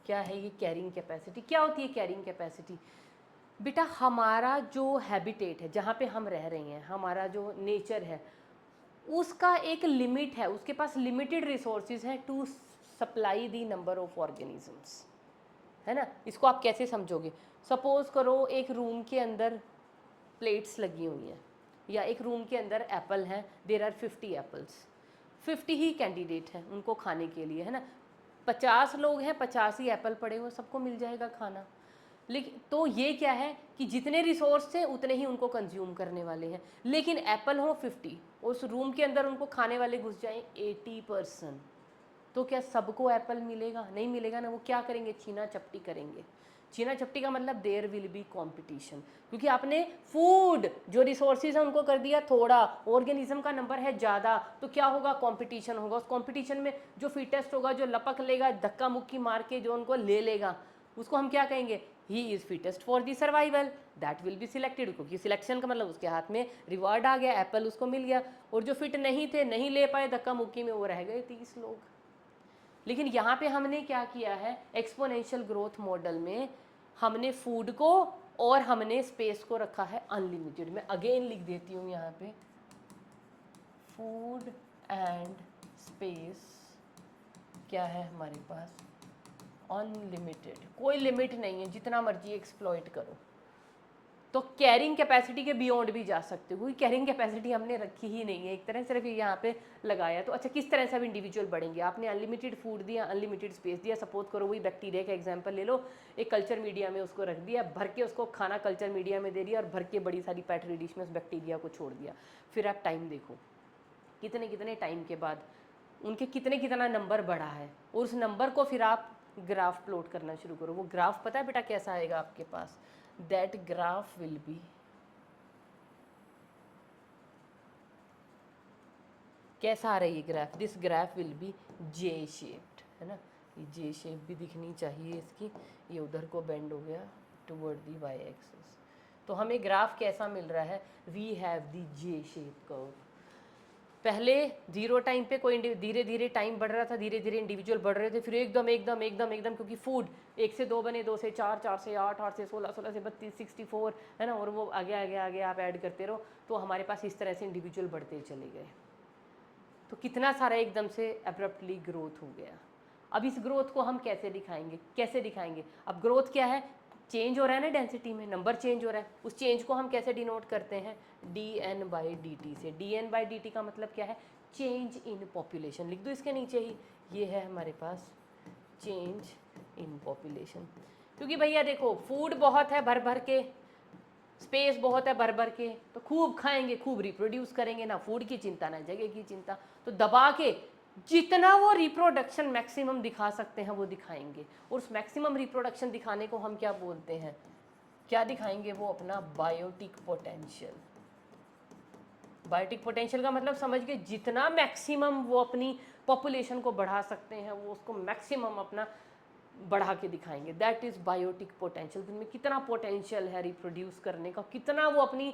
क्या है ये कैरिंग कैपेसिटी? क्या होती है कैरिंग कैपेसिटी? बेटा हमारा जो हैबिटेट है, जहाँ पे हम रह रहे हैं, हमारा जो नेचर है, उसका एक लिमिट है, उसके पास लिमिटेड रिसोर्सेज हैं to supply the number of organisms, है ना। इसको आप कैसे समझोगे? सपोज करो एक रूम के अंदर प्लेट्स लगी हुई हैं, या एक रूम के अंदर एप्पल हैं, देर आर 50 एप्पल्स, 50 ही कैंडिडेट हैं उनको खाने के लिए, है ना। 50 लोग हैं, 50 ही एप्पल पड़े हुए, सबको मिल जाएगा खाना। लेकिन तो ये क्या है कि जितने रिसोर्स हैं उतने ही उनको कंज्यूम करने वाले हैं, लेकिन एप्पल हो 50, उस रूम के अंदर उनको खाने वाले घुस जाएं 80%, तो क्या सबको एप्पल मिलेगा? नहीं मिलेगा ना। वो क्या करेंगे? छीना चपटी करेंगे। छीना चपटी का मतलब देयर विल बी कंपटीशन, क्योंकि आपने फूड जो रिसोर्सेज है उनको कर दिया थोड़ा, ऑर्गेनिज्म का नंबर है ज़्यादा, तो क्या होगा? कंपटीशन होगा। उस कंपटीशन में जो फिटेस्ट होगा, जो लपक लेगा, धक्का मुक्की मार के जो उनको ले लेगा, उसको हम क्या कहेंगे? He is fittest for the survival, that will be selected, क्योंकि सिलेक्शन का मतलब उसके हाथ में रिवार्ड आ गया, एप्पल उसको मिल गया। और जो फिट नहीं थे, नहीं ले पाए धक्का मुक्की में, वो रह गए 30 लोग। लेकिन यहाँ पे हमने क्या किया है? एक्सपोनेंशियल ग्रोथ मॉडल में हमने फूड को और हमने स्पेस को रखा है अनलिमिटेड। मैं अगेन लिख देती हूँ यहाँ पे, फूड एंड स्पेस क्या है हमारे पास? अनलिमिटेड, कोई लिमिट नहीं है, जितना मर्जी एक्सप्लॉइट करो। तो कैरिंग कैपेसिटी के बियॉन्ड भी जा सकते हो, क्योंकि कैरिंग कैपेसिटी हमने रखी ही नहीं है, एक तरह सिर्फ यहाँ पे लगाया। तो अच्छा, किस तरह से अब इंडिविजुअल बढ़ेंगे? आपने अनलिमिटेड फूड दिया, अनलिमिटेड स्पेस दिया, सपोज करो वही बैक्टीरिया का एग्जांपल ले लो, एक कल्चर मीडिया में उसको रख दिया, भर के उसको खाना कल्चर मीडिया में दे दिया, और भर के बड़ी सारी पैटरी डिश में उस बैक्टीरिया को छोड़ दिया। फिर आप टाइम देखो, कितने कितने टाइम के बाद उनके कितना नंबर बढ़ा है, और उस नंबर को फिर आप ग्राफ प्लॉट करना शुरू करो। वो ग्राफ पता है बेटा कैसा आएगा आपके पास? दैट ग्राफ विल बी, कैसा आ रहा है ये graph? This graph will be J shaped, है ना। ये जे शेप भी दिखनी चाहिए इसकी, ये उधर को बेंड हो गया टुवर्ड दी वाई एक्सिस। तो हमें ग्राफ कैसा मिल रहा है? We have the J shape curve. पहले जीरो टाइम पे कोई धीरे धीरे टाइम बढ़ रहा था, धीरे धीरे इंडिविजुअल बढ़ रहे थे, फिर एकदम एकदम एकदम एकदम, क्योंकि फूड 1 से 2 बने, 2 से 4, 4 से 8, 8 से 16, 16 से 32, 64, है ना, और वो आगे आगे आगे आप ऐड करते रहो, तो हमारे पास इस तरह से इंडिविजुअल बढ़ते चले गए। तो कितना सारा एकदम से एब्रप्टली ग्रोथ हो गया। अब इस ग्रोथ को हम कैसे दिखाएंगे? कैसे दिखाएंगे? अब ग्रोथ क्या है? चेंज हो रहा है ना डेंसिटी में, नंबर चेंज हो रहा है, उस चेंज को हम कैसे डिनोट करते हैं? dn/dt से। dn/dt का मतलब क्या है? Change in population. लिख दो इसके नीचे ही, ये है हमारे पास चेंज इन पॉपुलेशन। क्योंकि भैया देखो, फूड बहुत है भर भर के, स्पेस बहुत है भर भर के, तो खूब खाएंगे, खूब रिप्रोड्यूस करेंगे, ना फूड की चिंता ना जगह की चिंता, तो दबा के जितना वो रिप्रोडक्शन मैक्सिमम दिखा सकते हैं वो दिखाएंगे। और उस मैक्सिमम रिप्रोडक्शन दिखाने को हम क्या बोलते हैं? क्या दिखाएंगे वो? अपना बायोटिक पोटेंशियल। बायोटिक पोटेंशियल का मतलब समझ गए, जितना मैक्सिमम वो अपनी पॉपुलेशन को बढ़ा सकते हैं, वो उसको मैक्सिमम अपना बढ़ा के दिखाएंगे। That is biotic potential. उनमें कितना पोटेंशियल है रिप्रोड्यूस करने का, कितना वो अपनी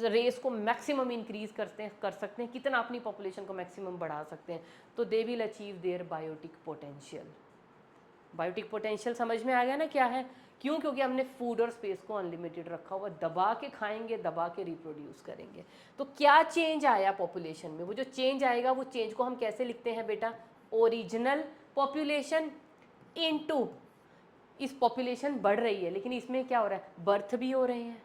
रेस को मैक्सिमम इंक्रीज कर सकते हैं, कितना अपनी पॉपुलेशन को मैक्सिमम बढ़ा सकते हैं। तो they will achieve their biotic potential. Biotic potential समझ में आ गया ना क्या है? क्यों? क्योंकि हमने फूड और स्पेस को अनलिमिटेड रखा हुआ, दबा के खाएंगे, दबा के रिप्रोड्यूस करेंगे। तो क्या चेंज आया पॉपुलेशन में? वो जो चेंज आएगा वो चेंज को हम कैसे लिखते हैं बेटा? ओरिजिनल पॉपुलेशन इनटू, इस पॉपुलेशन बढ़ रही है लेकिन इसमें क्या हो रहा है? बर्थ भी हो रहे हैं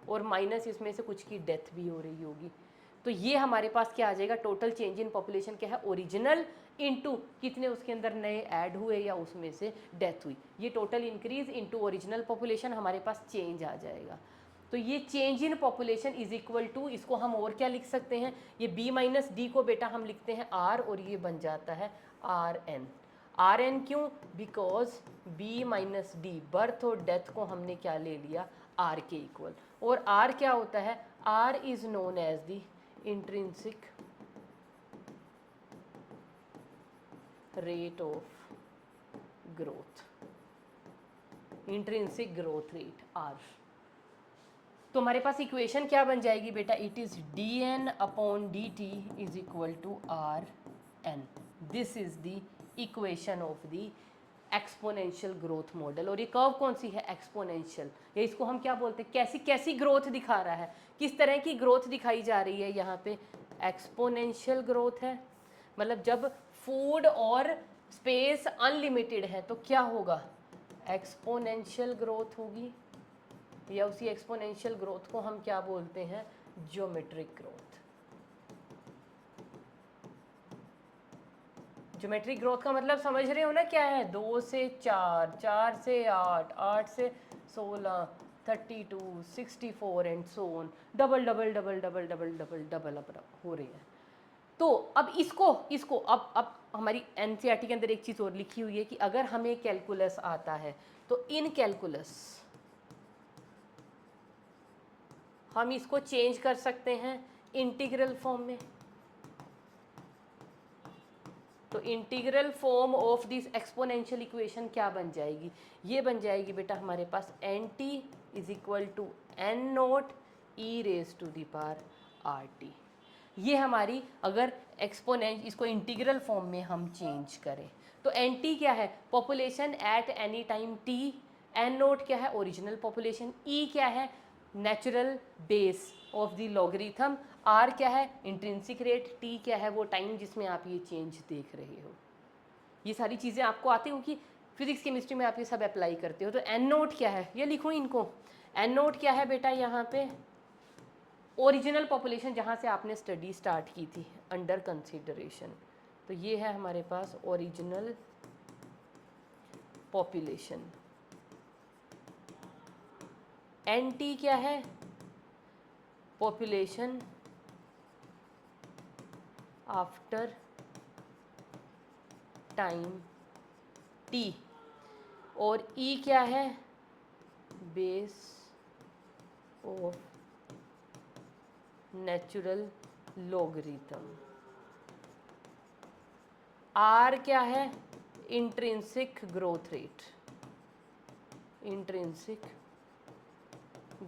और माइनस इसमें से कुछ की डेथ भी हो रही होगी। तो ये हमारे पास क्या आ जाएगा? टोटल चेंज इन पॉपुलेशन क्या है? ओरिजिनल इनटू कितने उसके अंदर नए ऐड हुए या उसमें से डेथ हुई। ये total increase into original population हमारे पास चेंज आ जाएगा। तो ये change in population is equal to, इसको हम और क्या लिख सकते हैं? ये बी माइनस डी को बेटा हम लिखते हैं आर, और ये बन जाता है आर एन। आर एन क्यों? Because B minus D, birth और डेथ को हमने क्या ले लिया? आर के इक्वल। और आर क्या होता है? R is known as the intrinsic rate of growth, intrinsic growth rate R. तो हमारे पास इक्वेशन क्या बन जाएगी बेटा? It is D N upon D T is equal to R N. This is the equation of the exponential growth model. और ये curve कौन सी है? एक्सपोनेंशियल। या इसको हम क्या बोलते हैं? कैसी कैसी ग्रोथ दिखा रहा है? किस तरह की ग्रोथ दिखाई जा रही है यहाँ पे? एक्सपोनेंशियल ग्रोथ है। मतलब जब फूड और स्पेस अनलिमिटेड है तो क्या होगा? एक्सपोनेंशियल ग्रोथ होगी। या उसी एक्सपोनेंशियल ग्रोथ को हम क्या बोलते हैं? Geometric growth. ज्योमेट्रिक ग्रोथ का मतलब समझ रहे हो ना क्या है? 2 से 4, 4 से 8, 8 से 16, 32, 64 and so on, double double double double double double double अब हो रही है। तो अब इसको अब हमारी एनसीईआरटी के अंदर एक चीज़ और लिखी हुई है कि अगर हमें कैलकुलस आता है तो इन कैलकुलस हम इसको चेंज कर सकते हैं इंटीग्रल फॉर्म में। तो integral form of this exponential equation क्या बन जाएगी? ये बन जाएगी बेटा हमारे पास N T is equal to N naught e raise to the power R T. ये हमारी अगर एक्सपोनेंट इसको इंटीग्रल फॉर्म में हम चेंज करें तो एन टी क्या है? Population at any time T. N naught क्या है? Original population. ई क्या है? Natural base of the logarithm. R क्या है? Intrinsic rate. टी क्या है? वो टाइम जिसमें आप ये चेंज देख रहे हो। ये सारी चीज़ें आपको आती हो कि फिजिक्स केमिस्ट्री में आप ये सब अप्लाई करते हो। तो एन नोट क्या है? ये लिखो इनको। एन नोट क्या है बेटा? यहाँ पे ओरिजिनल पॉपुलेशन जहाँ से आपने स्टडी स्टार्ट की थी, अंडर कंसिडरेशन। तो ये है हमारे पास ओरिजिनल पॉपुलेशन। एन टी क्या है? Population after time T. और ई क्या है? Base of natural logarithm. R क्या है? Intrinsic growth rate. Intrinsic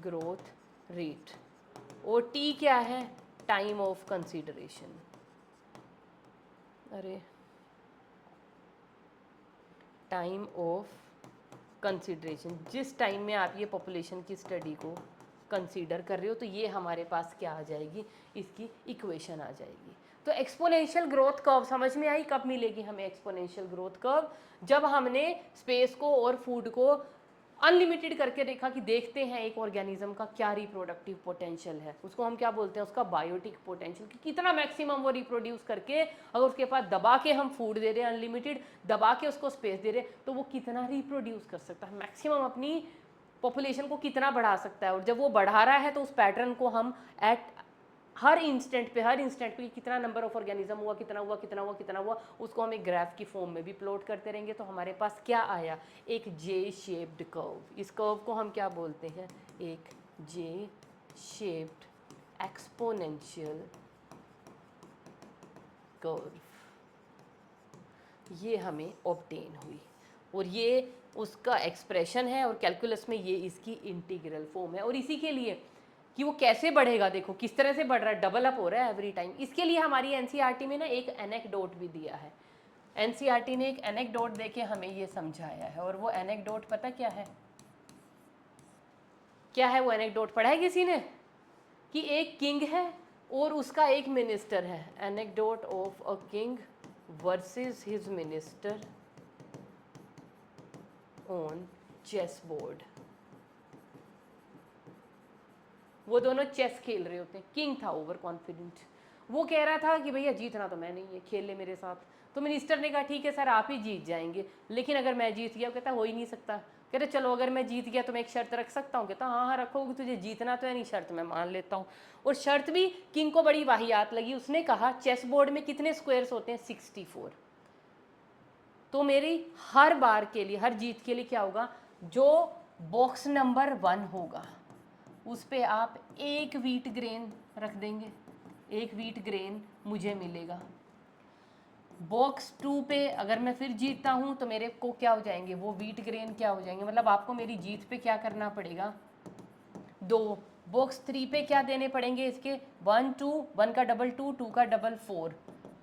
growth rate. और टी क्या है? Time of consideration. अरे टाइम ऑफ कंसीडरेशन, जिस टाइम में आप ये पॉपुलेशन की स्टडी को कंसीडर कर रहे हो, तो ये हमारे पास क्या आ जाएगी? इसकी इक्वेशन आ जाएगी। तो एक्सपोनेंशियल ग्रोथ कर्व समझ में आई? कब मिलेगी हमें एक्सपोनेंशियल ग्रोथ कर्व? जब हमने स्पेस को और फूड को अनलिमिटेड करके देखा कि देखते हैं एक ऑर्गेनिज्म का क्या रिप्रोडक्टिव पोटेंशियल है। उसको हम क्या बोलते हैं? उसका बायोटिक पोटेंशियल, कि कितना मैक्सिमम वो रिप्रोड्यूस करके, अगर उसके पास दबा के हम फूड दे रहे हैं अनलिमिटेड, दबा के उसको स्पेस दे रहे हैं, तो वो कितना रिप्रोड्यूस कर सकता है, मैक्सिमम अपनी पॉपुलेशन को कितना बढ़ा सकता है। और जब वो बढ़ा रहा है तो उस पैटर्न को हम एट हर इंस्टेंट पे कितना नंबर ऑफ ऑर्गेनिज्म हुआ, कितना हुआ, कितना हुआ, कितना हुआ, उसको हम एक ग्राफ की फॉर्म में भी प्लॉट करते रहेंगे। तो हमारे पास क्या आया? एक जे शेप्ड कर्व। इस कर्व को हम क्या बोलते हैं? एक जे शेप्ड एक्सपोनेंशियल कर्व। ये हमें ऑब्टेन हुई। और ये उसका एक्सप्रेशन है और कैलकुलस में ये इसकी इंटीग्रल फॉर्म है। और इसी के लिए कि वो कैसे बढ़ेगा, देखो किस तरह से बढ़ रहा है, डबल अप हो रहा है एवरी टाइम। इसके लिए हमारी एनसीईआरटी में ना एक एनेक्डोट भी दिया है। एनसीईआरटी ने एक एनेक्डोट दे के हमें ये समझाया है, और वो एनेक्डोट पता क्या है? क्या है वो एनेक्डोट? पढ़ा है किसी ने? कि एक किंग है और उसका एक मिनिस्टर है। Anecdote of a king versus his minister on chess board. वो दोनों चेस खेल रहे होते हैं। किंग था ओवर कॉन्फिडेंट, वो कह रहा था कि भैया जीतना तो मैं नहीं है, खेल ले मेरे साथ। तो मिनिस्टर ने कहा ठीक है सर आप ही जीत जाएंगे, लेकिन अगर मैं जीत गया, कहता हो ही नहीं सकता। कह रहे चलो अगर मैं जीत गया तो मैं एक शर्त रख सकता हूँ। कहता हाँ हाँ रखोगे, तुझे जीतना तो है नहीं, शर्त मैं मान लेता हूँ। और शर्त भी किंग को बड़ी वाहियात लगी। उसने कहा चेस बोर्ड में कितने स्क्वायर्स होते हैं? 64। तो मेरी हर बार के लिए, हर जीत के लिए क्या होगा? जो बॉक्स नंबर 1 होगा उस पे आप एक व्हीट ग्रेन रख देंगे, एक व्हीट ग्रेन मुझे मिलेगा। बॉक्स 2 पे अगर मैं फिर जीतता हूँ तो मेरे को क्या हो जाएंगे? वो व्हीट ग्रेन क्या हो जाएंगे? मतलब आपको मेरी जीत पे क्या करना पड़ेगा? 2। बॉक्स 3 पे क्या देने पड़ेंगे इसके? 1 2, 1 का डबल 2, 2 का डबल 4।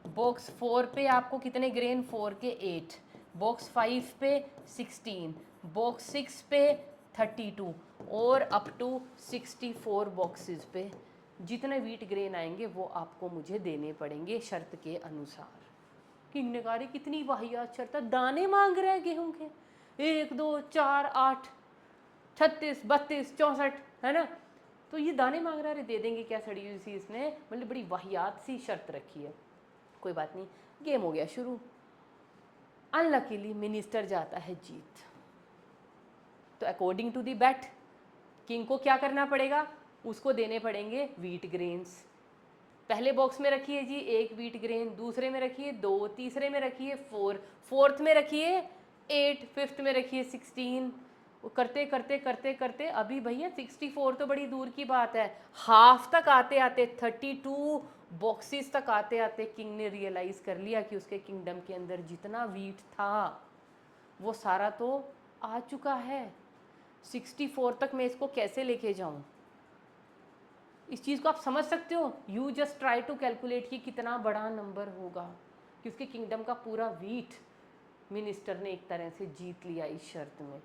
बॉक्स 4 पे आपको कितने ग्रेन? 4 के 8। बॉक्स 5 पे 16। बॉक्स 6 पे 32 और अप टू 64 बॉक्सेस पे जितने व्हीट ग्रेन आएंगे वो आपको मुझे देने पड़ेंगे शर्त के अनुसार। किंग ने कहा कितनी वाहियात शर्त है, दाने मांग रहे हैं गेहूं के, 1 2 4 8 36 32 64, है ना? तो ये दाने मांग रहा है, दे देंगे क्या सड़ी हुई सी इसने, मतलब बड़ी वाहियात सी शर्त रखी है। कोई बात नहीं, गेम हो गया शुरू। अनलकीली मिनिस्टर जाता है जीत। तो according to the bet king को क्या करना पड़ेगा? उसको देने पड़ेंगे व्हीट ग्रेन्स। पहले बॉक्स में रखिए जी 1 व्हीट ग्रेन, दूसरे में रखिए 2, तीसरे में रखिए 4, फोर्थ में रखिए 8, फिफ्थ में रखिए 16। वो करते करते करते करते अभी भैया 64 तो बड़ी दूर की बात है, हाफ तक आते आते 32 बॉक्सेस तक आते आते किंग ने रियलाइज कर लिया कि उसके किंगडम के अंदर जितना व्हीट था वो सारा तो आ चुका है। 64 तक मैं इसको कैसे लेके जाऊं? इस चीज़ को आप समझ सकते हो? You just try to calculate कि कितना बड़ा नंबर होगा कि उसके किंगडम का पूरा व्हीट मिनिस्टर ने एक तरह से जीत लिया इस शर्त में।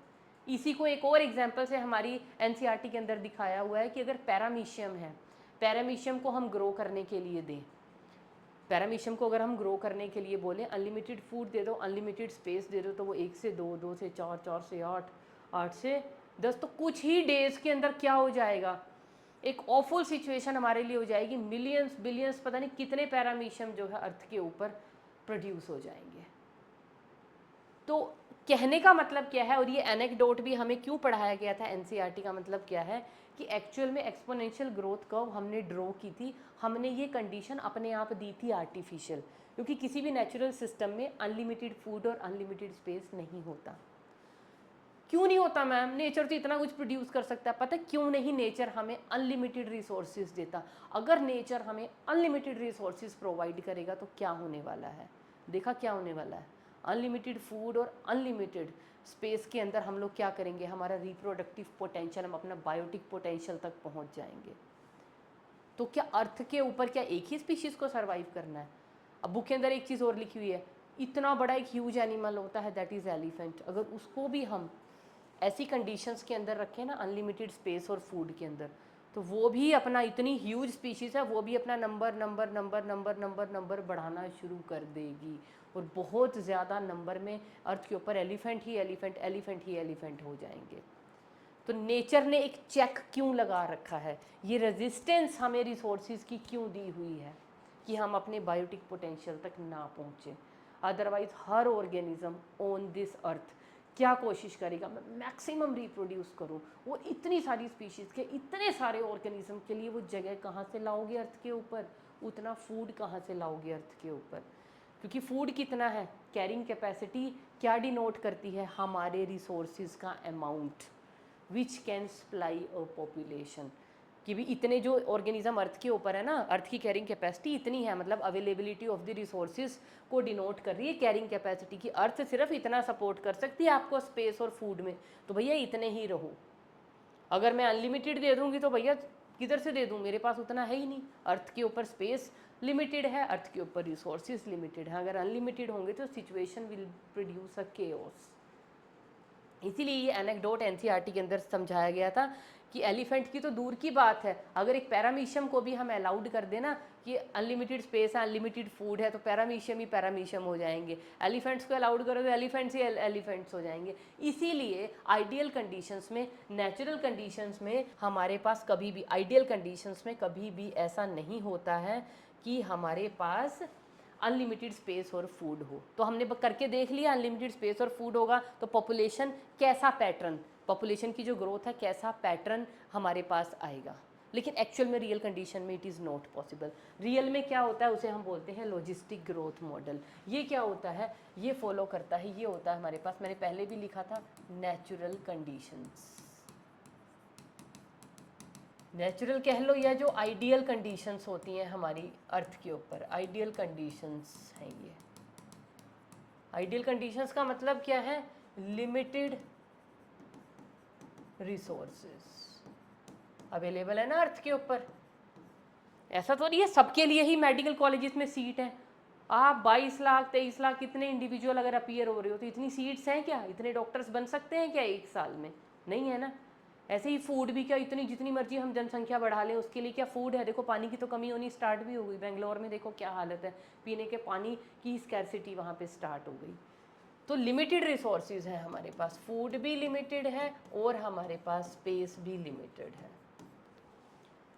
इसी को एक और एग्जांपल से हमारी एनसीईआरटी के अंदर दिखाया हुआ है कि अगर पैरामीशियम है, पैरामीशियम को हम ग्रो करने के लिए दें, पैरामीशियम को अगर हम ग्रो करने के लिए बोलें अनलिमिटेड फूड दे दो, अनलिमिटेड स्पेस दे दो, तो वो 1 से 2, 2 से 4, 4 से 8, 8 से 10, तो कुछ ही डेज के अंदर क्या हो जाएगा? एक ऑफुल सिचुएशन हमारे लिए हो जाएगी। मिलियंस बिलियंस पता नहीं कितने पैरामीशियम जो है अर्थ के ऊपर प्रोड्यूस हो जाएंगे। तो कहने का मतलब क्या है, और ये एनेक्डोट भी हमें क्यों पढ़ाया गया था एनसीईआरटी का मतलब क्या है कि एक्चुअल में एक्सपोनेंशियल ग्रोथ कर्व हमने ड्रॉ की थी, हमने ये कंडीशन अपने आप दी थी आर्टिफिशियल, क्योंकि किसी भी नेचुरल सिस्टम में अनलिमिटेड फूड और अनलिमिटेड स्पेस नहीं होता। क्यों नहीं होता मैम? नेचर तो इतना कुछ प्रोड्यूस कर सकता है। पता है क्यों नहीं? नेचर हमें अनलिमिटेड रिसोर्सेज देता। अगर नेचर हमें अनलिमिटेड रिसोर्सेज प्रोवाइड करेगा तो क्या होने वाला है? देखा क्या होने वाला है? अनलिमिटेड फूड और अनलिमिटेड स्पेस के अंदर हम लोग क्या करेंगे? हमारा रिप्रोडक्टिव पोटेंशियल, हम अपना बायोटिक पोटेंशियल तक पहुंच जाएंगे। तो क्या अर्थ के ऊपर क्या एक ही स्पीशीज़ को सर्वाइव करना है? अब बुक के अंदर एक चीज़ और लिखी हुई है, इतना बड़ा एक ह्यूज एनिमल होता है दैट इज़ एलिफेंट। अगर उसको भी हम ऐसी कंडीशंस के अंदर रखें ना, अनलिमिटेड स्पेस और फूड के अंदर, तो वो भी अपना, इतनी ह्यूज स्पीशीज़ है, वो भी अपना number number number number number number बढ़ाना शुरू कर देगी और बहुत ज़्यादा नंबर में अर्थ के ऊपर एलिफेंट ही एलिफेंट एलिफेंट ही एलिफेंट हो जाएंगे। तो नेचर ने एक चेक क्यों लगा रखा है? ये रेजिस्टेंस हमें रिसोर्सेज की क्यों दी हुई है कि हम अपने बायोटिक पोटेंशियल तक ना पहुँचे? Otherwise her organism on this earth क्या कोशिश करेगा? मैं मैक्सिमम रिप्रोड्यूस करूं। और इतनी सारी स्पीशीज़ के, इतने सारे ऑर्गेनिज्म के लिए वो जगह कहाँ से लाओगे अर्थ के ऊपर? उतना फूड कहाँ से लाओगे अर्थ के ऊपर? क्योंकि फूड कितना है, कैरिंग कैपेसिटी क्या डिनोट करती है? हमारे रिसोर्सेज का amount which can supply a population. कि भी इतने जो ऑर्गेनिज्म अर्थ के ऊपर है ना, अर्थ की कैरिंग कैपेसिटी इतनी है, मतलब अवेलेबिलिटी ऑफ द रिसोर्सेज को डिनोट कर रही है कैरिंग कैपेसिटी की। अर्थ सिर्फ इतना सपोर्ट कर सकती है आपको स्पेस और फूड में, तो भैया इतने ही रहो। अगर मैं अनलिमिटेड दे दूंगी तो भैया किधर से दे दूँ, मेरे पास उतना है ही नहीं। अर्थ के ऊपर स्पेस लिमिटेड है, अर्थ के ऊपर रिसोर्सेज लिमिटेड है। अगर अनलिमिटेड होंगे तो situation will produce a chaos. इसीलिए ये एनेक्डोट एनसीईआरटी के अंदर समझाया गया था कि एलिफेंट की तो दूर की बात है, अगर एक पैरामीशियम को भी हम अलाउड कर देना कि अनलिमिटेड स्पेस है, अनलिमिटेड फूड है, तो पैरामीशियम ही पैरामीशियम हो जाएंगे। एलिफेंट्स को अलाउड करो तो एलिफेंट्स ही एलिफेंट्स हो जाएंगे। इसीलिए आइडियल कंडीशंस में, नेचुरल कंडीशंस में हमारे पास कभी भी, आइडियल कंडीशंस में कभी भी ऐसा नहीं होता है कि हमारे पास अनलिमिटेड स्पेस और फूड हो। तो हमने करके देख लिया, अनलिमिटेड स्पेस और फूड होगा तो पॉपुलेशन कैसा पैटर्न, पॉपुलेशन की जो ग्रोथ है कैसा पैटर्न हमारे पास आएगा। लेकिन एक्चुअल में रियल कंडीशन में it is not possible. Real में क्या होता है उसे हम बोलते हैं लॉजिस्टिक ग्रोथ मॉडल। ये क्या होता है, ये फॉलो करता है, ये होता है हमारे पास, मैंने पहले भी लिखा था, नेचुरल कंडीशंस। नेचुरल कह लो या जो आइडियल कंडीशंस होती हैं हमारी अर्थ के ऊपर, आइडियल कंडीशंस हैं ये। आइडियल कंडीशंस का मतलब क्या है, लिमिटेड रिसोर्सेज अवेलेबल है ना अर्थ के ऊपर। ऐसा तो नहीं है सबके लिए ही मेडिकल कॉलेजेस में सीट है। आप 22 लाख 23 लाख कितने इंडिविजुअल अगर अपीयर हो रहे हो तो इतनी सीट्स हैं क्या, इतने डॉक्टर्स बन सकते हैं क्या एक साल में, नहीं है ना। ऐसे ही फूड भी क्या, इतनी जितनी मर्जी हम जनसंख्या बढ़ा लें उसके लिए क्या फूड है। देखो पानी की तो कमी होनी स्टार्ट भी हो गई, बेंगलोर में देखो क्या हालत है, पीने के पानी की स्कैरसिटी वहाँ पे स्टार्ट हो गई। तो लिमिटेड रिसोर्सेज है हमारे पास, फूड भी लिमिटेड है और हमारे पास स्पेस भी लिमिटेड है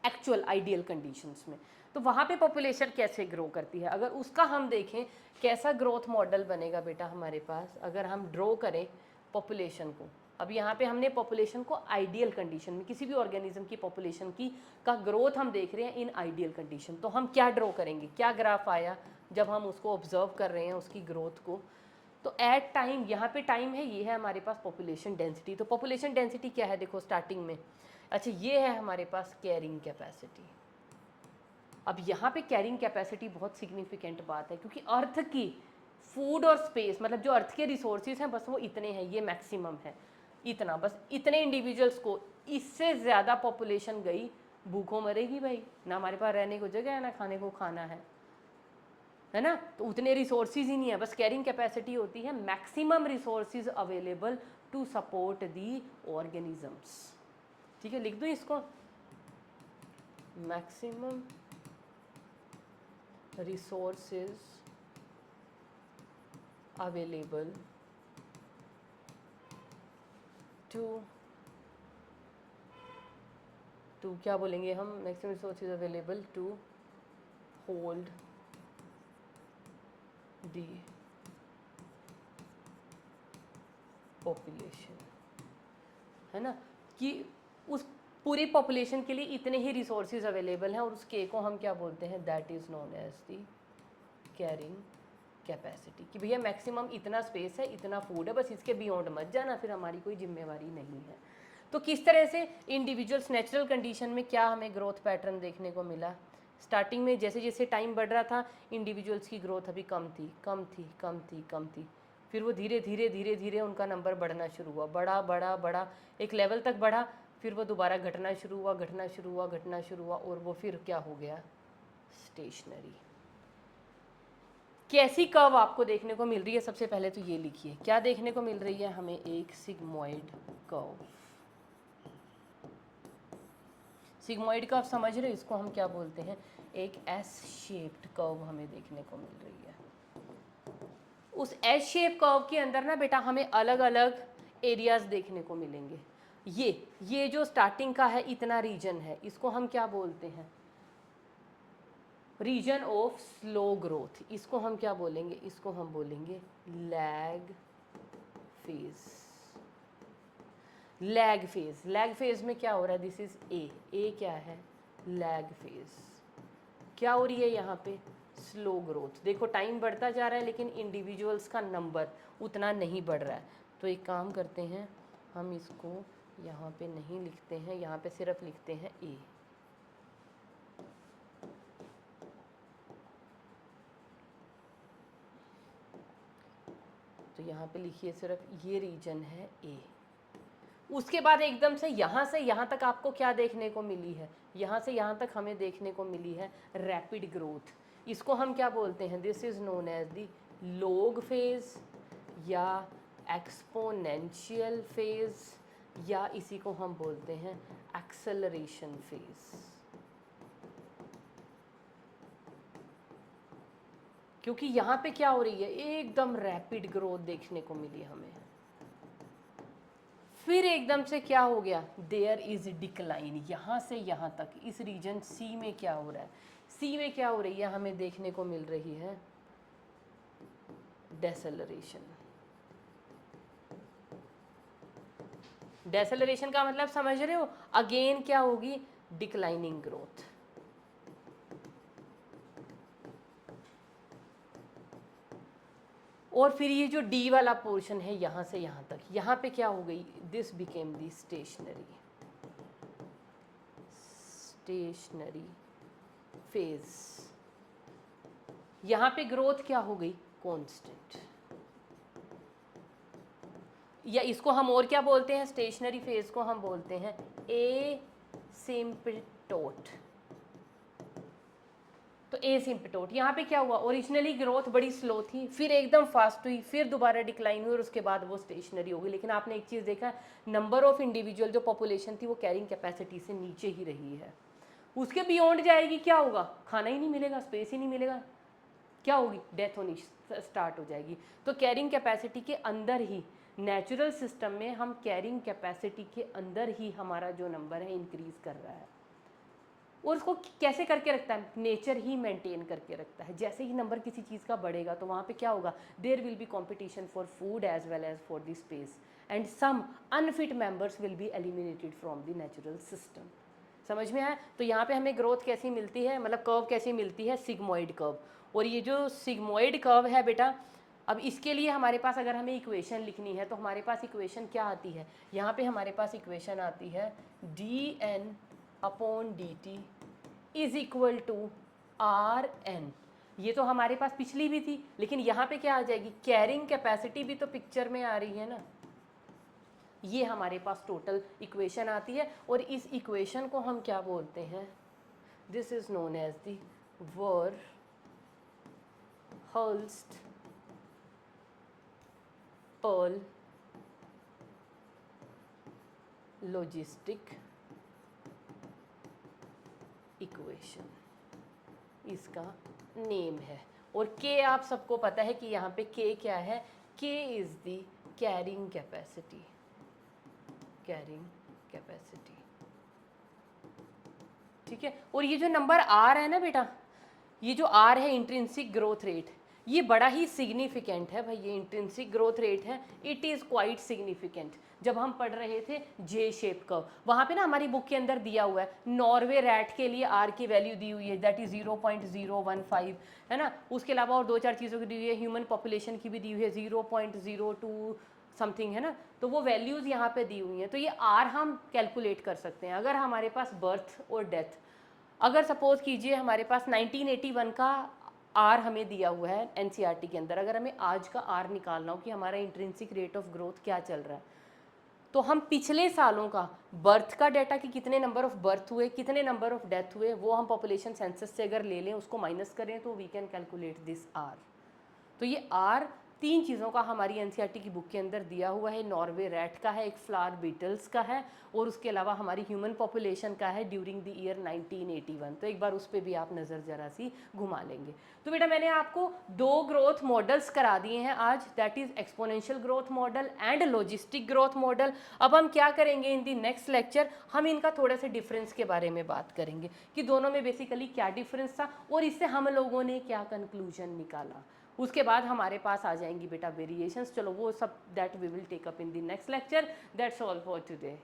एक्चुअल आइडियल कंडीशंस में। तो वहाँ पे पॉपुलेशन कैसे ग्रो करती है, अगर उसका हम देखें कैसा ग्रोथ मॉडल बनेगा बेटा हमारे पास, अगर हम ड्रॉ करें पॉपुलेशन को। अब यहाँ पे हमने पॉपुलेशन को आइडियल कंडीशन में, किसी भी ऑर्गेनिज्म की पॉपुलेशन की का ग्रोथ हम देख रहे हैं इन आइडियल कंडीशन, तो हम क्या ड्रॉ करेंगे, क्या ग्राफ आया जब हम उसको ऑब्जर्व कर रहे हैं उसकी ग्रोथ को। तो एट टाइम, यहाँ पे टाइम है, ये है हमारे पास पॉपुलेशन डेंसिटी। तो पॉपुलेशन डेंसिटी क्या है देखो स्टार्टिंग में, अच्छा ये है हमारे पास कैरिंग कैपेसिटी। अब यहाँ पे कैरिंग कैपेसिटी बहुत सिग्निफिकेंट बात है, क्योंकि अर्थ की फूड और स्पेस, मतलब जो अर्थ के रिसोर्सेज हैं बस वो इतने हैं, ये मैक्सिमम है, इतना बस, इतने इंडिविजुअल्स को, इससे ज़्यादा पॉपुलेशन गई भूखों मरेगी भाई, ना हमारे पास रहने को जगह है ना खाने को खाना है ना। तो उतने रिसोर्सेज ही नहीं है, बस कैरिंग कैपेसिटी होती है maximum resources available to support the organisms. ठीक है, लिख दूँ इसको, मैक्सिमम रिसोर्सेज अवेलेबल टू क्या बोलेंगे हम, maximum resources available to hold the population, है ना, कि उस पूरी पॉपुलेशन के लिए इतने ही रिसोर्सेज अवेलेबल हैं और उस के को हम क्या बोलते हैं, that is known as the carrying capacity. कि भैया मैक्सिमम इतना स्पेस है, इतना फूड है, बस इसके बियॉन्ड मत जाना, फिर हमारी कोई जिम्मेवारी नहीं है। तो किस तरह से इंडिविजुअल्स नेचुरल कंडीशन में क्या हमें ग्रोथ पैटर्न देखने को मिला, स्टार्टिंग में जैसे जैसे टाइम बढ़ रहा था इंडिविजुअल्स की ग्रोथ अभी कम थी कम थी कम थी कम थी, फिर वो धीरे धीरे धीरे धीरे उनका नंबर बढ़ना शुरू हुआ, बढ़ा बढ़ा बढ़ा, एक लेवल तक बढ़ा, फिर वो दोबारा घटना शुरू हुआ घटना शुरू हुआ घटना शुरू हुआ, और वो फिर क्या हो गया, स्टेशनरी। कैसी कर्व आपको देखने को मिल रही है, सबसे पहले तो ये लिखिए क्या देखने को मिल रही है हमें, एक सिग्मॉइड कर्व। सिग्मॉइड कर्व समझ रहे हो, इसको हम क्या बोलते हैं, एक एस शेप्ड कर्व हमें देखने को मिल रही है। उस एस शेप कर्व के अंदर ना बेटा हमें अलग अलग एरियाज देखने को मिलेंगे। ये जो स्टार्टिंग का है इतना रीजन है, इसको हम क्या बोलते हैं, रीजन ऑफ स्लो ग्रोथ। इसको हम क्या बोलेंगे, इसको हम बोलेंगे lag phase. Lag phase, lag phase में क्या हो रहा है, दिस इज ए क्या है, लैग फेज। क्या हो रही है यहाँ पे, स्लो ग्रोथ। देखो टाइम बढ़ता जा रहा है लेकिन इंडिविजुअल्स का नंबर उतना नहीं बढ़ रहा है। तो एक काम करते हैं, हम इसको यहाँ पे नहीं लिखते हैं, यहाँ पे सिर्फ लिखते हैं ए। यहाँ पे लिखिए सिर्फ ये रीजन है ए। उसके बाद एकदम से यहाँ तक आपको क्या देखने को मिली है, यहाँ से यहाँ तक हमें देखने को मिली है रैपिड ग्रोथ। इसको हम क्या बोलते हैं, this is known as the log phase या एक्सपोनेंशियल फेज, या इसी को हम बोलते हैं एक्सेलरेशन फेज। क्योंकि यहाँ पे क्या हो रही है, एकदम रैपिड ग्रोथ देखने को मिली हमें। फिर एकदम से क्या हो गया, देयर इज डिक्लाइन। यहाँ से यहाँ तक इस रीजन सी में क्या हो रहा है, सी में क्या हो रही है, हमें देखने को मिल रही है डेसेलरेशन। डेसेलरेशन का मतलब समझ रहे हो, अगेन क्या होगी, डिक्लाइनिंग ग्रोथ। और फिर ये जो डी वाला पोर्शन है यहाँ से यहाँ तक, यहाँ पे क्या हो गई, this became the stationary phase. यहाँ पे ग्रोथ क्या हो गई, कांस्टेंट, या इसको हम और क्या बोलते हैं, स्टेशनरी फेज को हम बोलते हैं एसिम्पटोट। तो एसिम्पटोट, यहाँ पे क्या हुआ, ओरिजिनली ग्रोथ बड़ी स्लो थी, फिर एकदम फास्ट हुई, फिर दोबारा डिक्लाइन हुई और उसके बाद वो स्टेशनरी हो गई। लेकिन आपने एक चीज़ देखा, नंबर ऑफ इंडिविजुअल जो पॉपुलेशन थी वो कैरिंग कैपेसिटी से नीचे ही रही है। उसके बियॉन्ड जाएगी, क्या होगा, खाना ही नहीं मिलेगा, स्पेस ही नहीं मिलेगा, क्या होगी, डेथ होनी स्टार्ट हो जाएगी। तो कैरिंग कैपेसिटी के अंदर ही, नेचुरल सिस्टम में हम कैरिंग कैपेसिटी के अंदर ही हमारा जो नंबर है इंक्रीज कर रहा है। और उसको कैसे करके रखता है, नेचर ही मेंटेन करके रखता है। जैसे ही नंबर किसी चीज़ का बढ़ेगा तो वहाँ पे क्या होगा, there will be competition for food as well as for the space, and some unfit members will be eliminated from the natural system. समझ में आया। तो यहाँ पे हमें ग्रोथ कैसी मिलती है, मतलब कर्व कैसी मिलती है, सिग्मोइड कर्व। और ये जो सिग्मोइड कर्व है बेटा, अब इसके लिए हमारे पास अगर हमें इक्वेशन लिखनी है तो हमारे पास इक्वेशन क्या आती है, यहाँ पे हमारे पास इक्वेशन आती है dn upon dt is equal to Rn। ये तो हमारे पास पिछली भी थी, लेकिन यहाँ पे क्या आ जाएगी, कैरिंग कैपेसिटी भी तो पिक्चर में आ रही है ना। ये हमारे पास टोटल इक्वेशन आती है, और इस इक्वेशन को हम क्या बोलते हैं, this is known as the Verhulst Pearl logistic equation, इसका नेम है। और के आप सबको पता है कि यहाँ पे के क्या है, के इज द कैरिंग कैपेसिटी, ठीक है। और ये जो नंबर आर है ना बेटा, ये जो आर है इंट्रिंसिक ग्रोथ रेट, ये बड़ा ही सिग्निफिकेंट है भाई। ये इंट्रिंसिक ग्रोथ रेट है, इट इज़ क्वाइट सिग्निफिकेंट। जब हम पढ़ रहे थे जे शेप कर्व, वहाँ पे ना हमारी बुक के अंदर दिया हुआ है, नॉर्वे रैट के लिए आर की वैल्यू दी हुई है, दैट इज़ 0.015, है ना। उसके अलावा और 2-4 चीज़ों की दी हुई है, ह्यूमन पॉपुलेशन की भी दी हुई है 0.02 समथिंग, है ना। तो वो वैल्यूज़ यहाँ पे दी हुई हैं। तो ये आर हम कैलकुलेट कर सकते हैं अगर हमारे पास बर्थ और डेथ, अगर सपोज कीजिए हमारे पास 1981 का आर हमें दिया हुआ है एनसीईआरटी के अंदर, अगर हमें आज का आर निकालना हो कि हमारा इंट्रिंसिक रेट ऑफ ग्रोथ क्या चल रहा है, तो हम पिछले सालों का बर्थ का डाटा कि कितने नंबर ऑफ बर्थ हुए, कितने नंबर ऑफ डेथ हुए, वो हम पॉपुलेशन सेंसस से अगर ले लें, उसको माइनस करें, तो we can calculate this R. तो ये आर 3 चीज़ों का हमारी एनसीईआरटी की बुक के अंदर दिया हुआ है, नॉर्वे रैट का है, एक फ्लावर बीटल्स का है, और उसके अलावा हमारी ह्यूमन पॉपुलेशन का है ड्यूरिंग द ईयर 1981। तो एक बार उस पर भी आप नज़र जरा सी घुमा लेंगे। तो बेटा मैंने आपको 2 ग्रोथ मॉडल्स करा दिए हैं आज, that is exponential growth model and logistic growth model. अब हम क्या करेंगे इन दी नेक्स्ट लेक्चर, हम इनका थोड़ा सा डिफरेंस के बारे में बात करेंगे कि दोनों में बेसिकली क्या डिफरेंस था और इससे हम लोगों ने क्या कंक्लूजन निकाला। उसके बाद हमारे पास आ जाएंगी बेटा वेरिएशंस। चलो वो सब that we will take up in the next lecture. That's all for today.